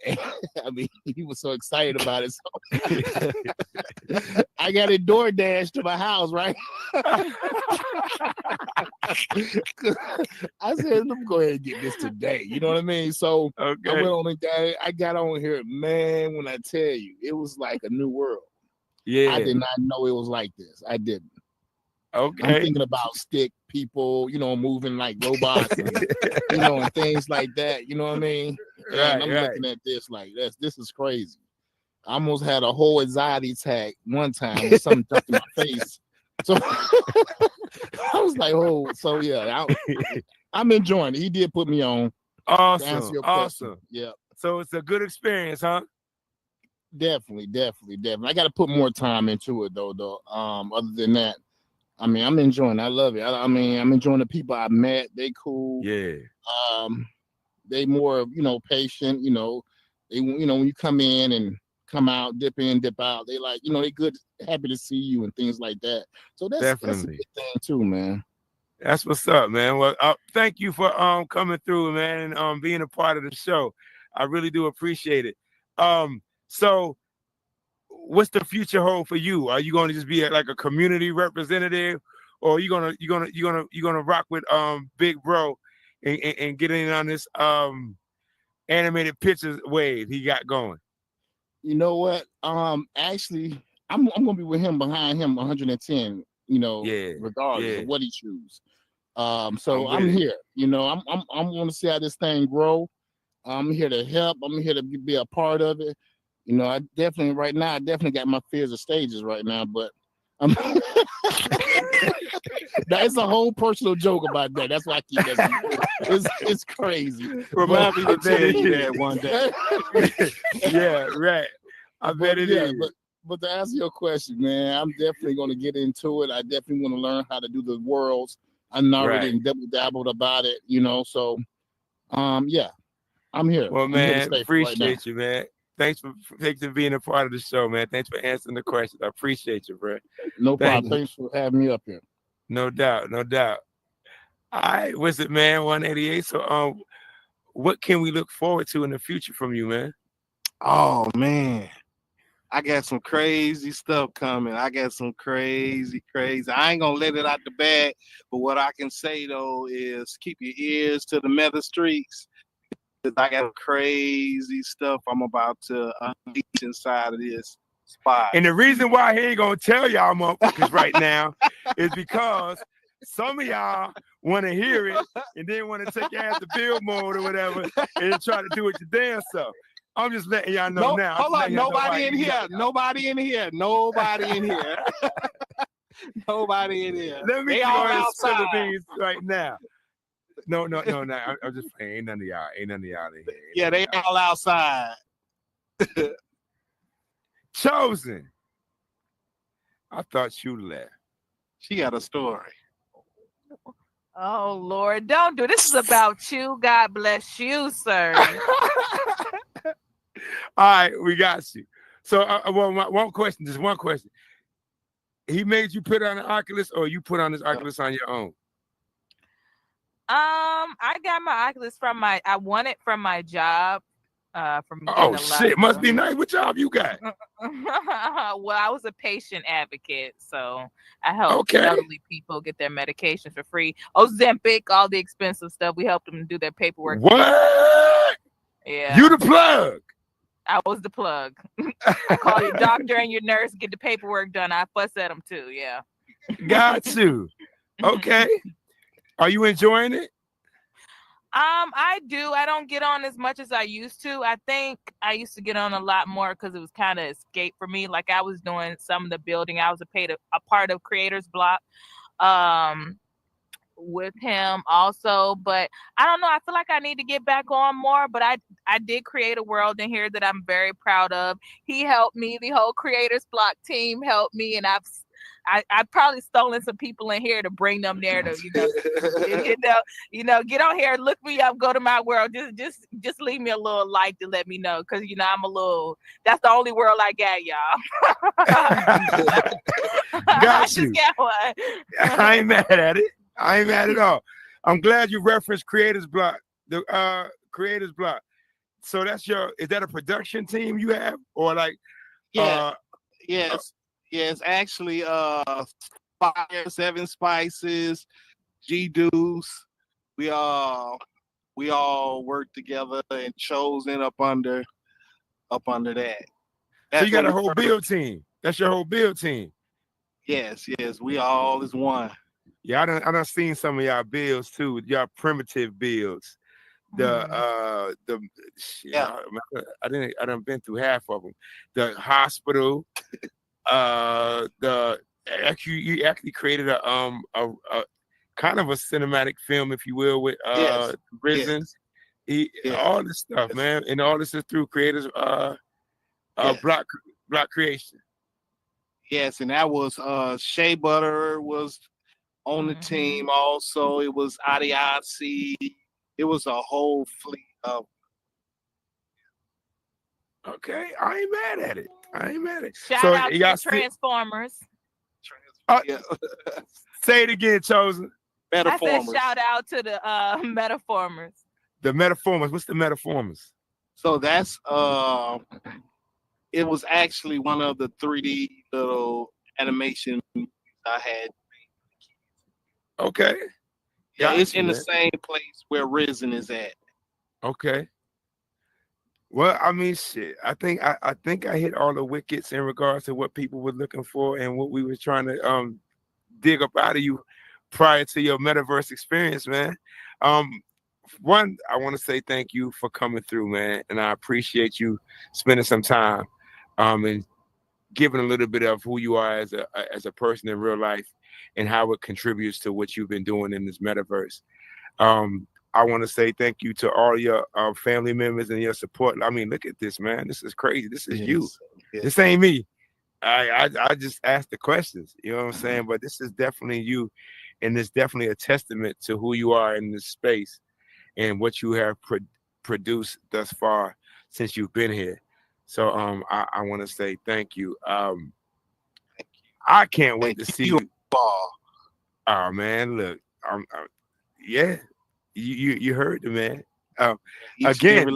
And, I mean, he was so excited about it. So I got it DoorDash to my house, right? I said, let me go ahead and get this today. You know what I mean? So I went on and got it. I got on here, man. When I tell you, it was like a new world. Yeah, I did not know it was like this. I didn't. Okay. I'm thinking about stick people, you know, moving like robots, and, you know, and things like that. You know what I mean? And I'm looking at this like this is crazy. I almost had a whole anxiety attack one time with something stuck in my face. So I was like, oh, so yeah, I'm enjoying it. He did put me on. Awesome. Yeah. So it's a good experience, huh? Definitely. I got to put more time into it though. Other than that, I mean, I'm enjoying it. I love it. I mean, I'm enjoying the people I met. They cool. Yeah. They more, you know, patient. You know, they, you know, when you come in and come out, dip in, dip out, they like, you know, they good, happy to see you and things like that. So that's a good thing too, man. That's what's up, man. Well, thank you for coming through, man, and being a part of the show. I really do appreciate it. So what's the future hold for you? Are you going to just be like a community representative, or are you gonna rock with Big Bro and get in on this animated pictures wave he got going? You know what? Actually, I'm gonna be with him, behind him 110. You know, regardless of what he chooses. So I'm here. You know, I'm going to see how this thing grow. I'm here to help. I'm here to be a part of it. You know, I definitely got my fears of stages right now, but it's a whole personal joke about that. That's why I keep that. It's crazy. Remind me to tell you that one day. Yeah, right. I bet it is. But to answer your question, man, I'm definitely going to get into it. I definitely want to learn how to do the worlds. I already dabbled about it, you know. So Yeah, I'm here. Well, I'm here to man, stay appreciate you, man. Thanks for being a part of the show, man. Thanks for answering the questions. I appreciate you, bro. No Thank problem. you. Thanks for having me up here. No doubt, no doubt. All right, Wizardman188. So, what can we look forward to in the future from you, man? Oh man, I got some crazy stuff coming. I got some crazy. I ain't gonna let it out the bag, but what I can say though is keep your ears to the meta streets. I got crazy stuff I'm about to unleash inside of this spot. And the reason why he ain't gonna tell y'all motherfuckers right now is because some of y'all want to hear it and then want to take your ass to build mode or whatever and try to do it your damn self. I'm just letting y'all know now. Hold on, nobody in here. Nobody in here. Nobody in here. Nobody in here. Let me They go all ahead and spill the outside. beans right now. No. I'm just playing. Ain't none of y'all in here. Yeah, they all outside. Chosen. I thought you left. She got a story. Oh Lord, don't do this. Is about you. God bless you, sir. All right, we got you. So, one question, just one question. He made you put on an Oculus, or you put on this Oculus on your own? I got my Oculus I won it from my job. From oh shit, must be nice. What job you got? Well, I was a patient advocate, so I helped elderly people get their medications for free. Ozempic, all the expensive stuff. We helped them do their paperwork. What? Yeah. You the plug. I was the plug. I call your doctor and your nurse, get the paperwork done. I fuss at them too. Yeah. Got you. Okay. Are you enjoying it? I do. I don't get on as much as I used to. I think I used to get on a lot more because it was kind of escape for me. Like I was doing some of the building. I was a part of Creators Block with him also. But I don't know. I feel like I need to get back on more. But I did create a world in here that I'm very proud of. He helped me. The whole Creators Block team helped me, and I've probably stolen some people in here to bring them there to, get on here, look me up, go to my world. Just leave me a little like to let me know. Cause that's the only world I got, y'all. Got you. Got one. I ain't mad at it. I ain't mad at all. I'm glad you referenced Creators Block, the Creators Block. So is that a production team you have, or like? Yeah. Yes. Yes, actually, Fire, 7 Spices, G Deuce, we all work together and chosen up under that. So you got a whole build team. That's your whole build team. Yes, we all is one. Yeah, I done seen some of y'all builds too. Y'all primitive builds. I done been through half of them. The hospital. You actually created a kind of a cinematic film, if you will, with Risen. All this stuff, man, and all this is through Creators Block Creation. Yes, and that was Shea Butter was on the team also. It was Adiasi. It was a whole fleet of. Okay, I ain't mad at it. Shout out to the Transformers. Say it again, Chosen. I said shout out to the Metaformers. The Metaformers. What's the Metaformers? So that's it was actually one of the 3D little animation I had. Okay. Yeah, it's in the same place where Risen is at. Okay. Well, I mean, shit. I think I hit all the wickets in regards to what people were looking for and what we were trying to dig up out of you prior to your metaverse experience, man. One, I want to say thank you for coming through, man, and I appreciate you spending some time and giving a little bit of who you are as a person in real life and how it contributes to what you've been doing in this metaverse. I want to say thank you to all your family members and your support. I mean, look at this, man. This is crazy. This is you. Yes. This ain't me. I just asked the questions. You know what I'm saying? But this is definitely you, and it's definitely a testament to who you are in this space. and what you have produced thus far since you've been here. So I want to say thank you. I can't wait to see you. Oh man, look, yeah, you heard the man. Again,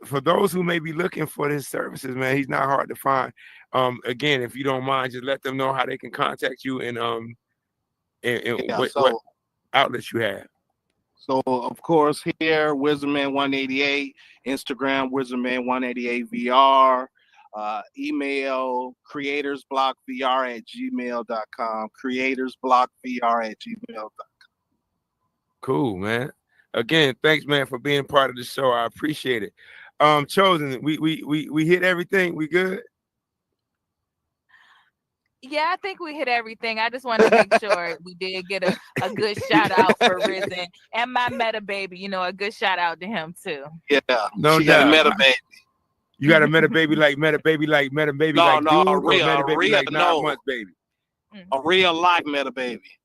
for those who may be looking for his services, man, he's not hard to find. Again, if you don't mind, just let them know how they can contact you and what outlets you have. So of course here, Wizardman188, Instagram Wizardman188VR, email creatorsblockvr@gmail.com, creatorsblockvr@gmail.com. Cool, man. Again, thanks, man, for being part of the show. I appreciate it. Chosen, we hit everything. We good? Yeah, I think we hit everything. I just wanted to make sure we did get a good shout out for Risen and my Meta Baby. You know, a good shout out to him too. Yeah, no she doubt. got a Meta Baby. You got a Meta Baby like Meta Baby like Meta Baby No, like no, dude, a real, or Meta Baby real, like 9 no. months baby? A real life Meta Baby.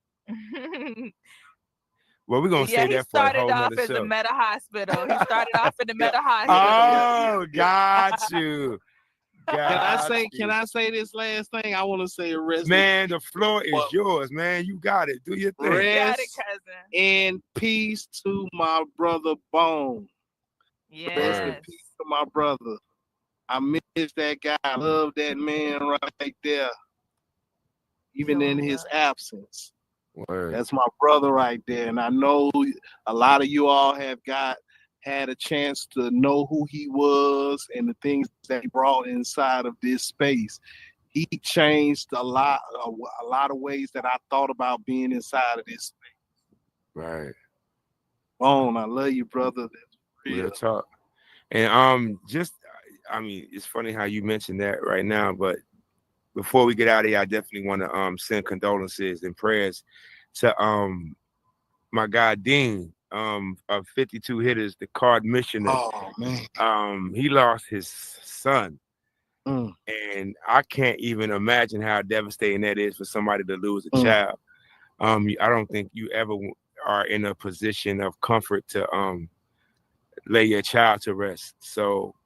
Well, we're gonna say that for a whole nother show. He started off as a Meta Hospital. He started off in the Meta Hospital. Oh, got you. Can I say this last thing? I want to say, rest. Man, the floor is yours, man. You got it. Do your thing. You got it, cousin. In peace to my brother Bone. Yes. Rest in peace to my brother. I miss that guy. I love that man right there. Even in his absence. Word. That's my brother right there. And I know a lot of you all have had a chance to know who he was and the things that he brought inside of this space. He changed a lot of ways that I thought about being inside of this space. Right. Bone, I love you, brother. That's real talk. And it's funny how you mentioned that right now, but before we get out of here, I definitely want to send condolences and prayers to my guy Dean of 52 hitters, the card missioner. Oh man. He lost his son. And I can't even imagine how devastating that is for somebody to lose a child. I don't think you ever are in a position of comfort to lay your child to rest. So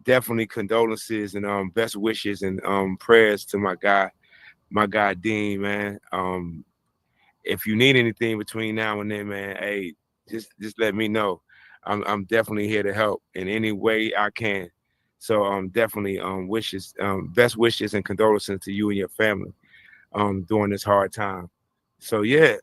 definitely condolences and best wishes and prayers to my guy Dean, man. If you need anything between now and then, man, hey, just let me know. I'm definitely here to help in any way I can. So definitely best wishes and condolences to you and your family during this hard time. So yeah.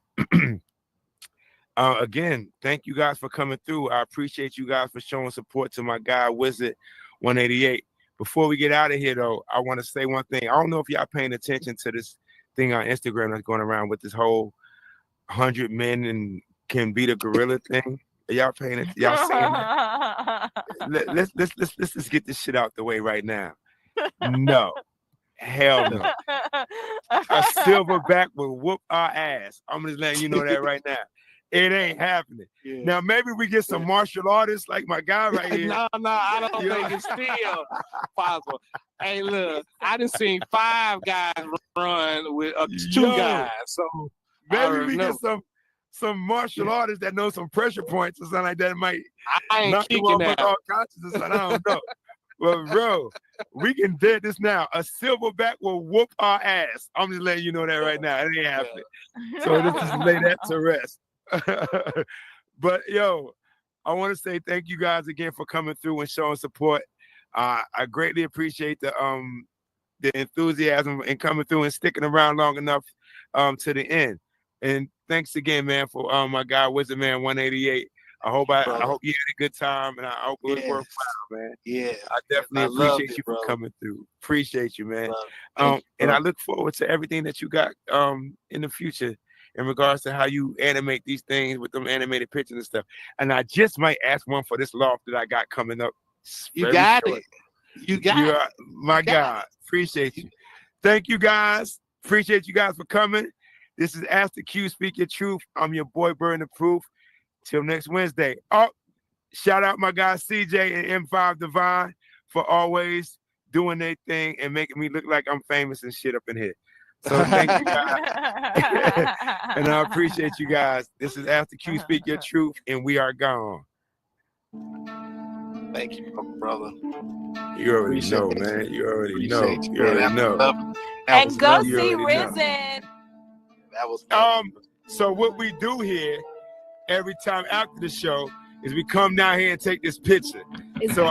Again, thank you guys for coming through. I appreciate you guys for showing support to my guy Wizard188. Before we get out of here, though, I want to say one thing. I don't know if y'all paying attention to this thing on Instagram that's going around with this whole 100 men and can beat a gorilla thing. Are y'all paying it? Y'all saying that? Let's just get this shit out the way right now. No. Hell no. A silverback will whoop our ass. I'm just letting you know that right now. It ain't happening. Yeah. Now maybe we get some martial artists like my guy right here. No, I don't think it's still possible. Hey, look, I done seen 5 guys run with 2 guys. So maybe we get some martial artists that know some pressure points or something like that. Might I ain't knock you off all consciousness. I don't know. Well, bro, we can dead this now. A silverback will whoop our ass. I'm just letting you know that right now. It ain't happening. So let's just lay that to rest. But yo, I want to say thank you guys again for coming through and showing support. I greatly appreciate the enthusiasm and coming through and sticking around long enough to the end. And thanks again, man, for my guy Wizardman188. I hope you had a good time, and I hope it was worthwhile, man. Yeah, I definitely appreciate you for coming through. Appreciate you, man. And I look forward to everything that you got in the future in regards to how you animate these things with them animated pictures and stuff. And I just might ask one for this loft that I got coming up. You got it. My God. Appreciate you. Thank you, guys. Appreciate you guys for coming. This is Ask the Q, Speak Your Truth. I'm your boy, Burn the Proof. Till next Wednesday. Oh, shout out my guys CJ and M5 Divine for always doing their thing and making me look like I'm famous and shit up in here. So thank you guys. And I appreciate you guys. This is After Q Speak Your Truth, and we are gone. Thank you, brother. You already know, man. You already know. You already know. And go you see already know. Risen. That was So what we do here every time after the show is we come down here and take this picture. So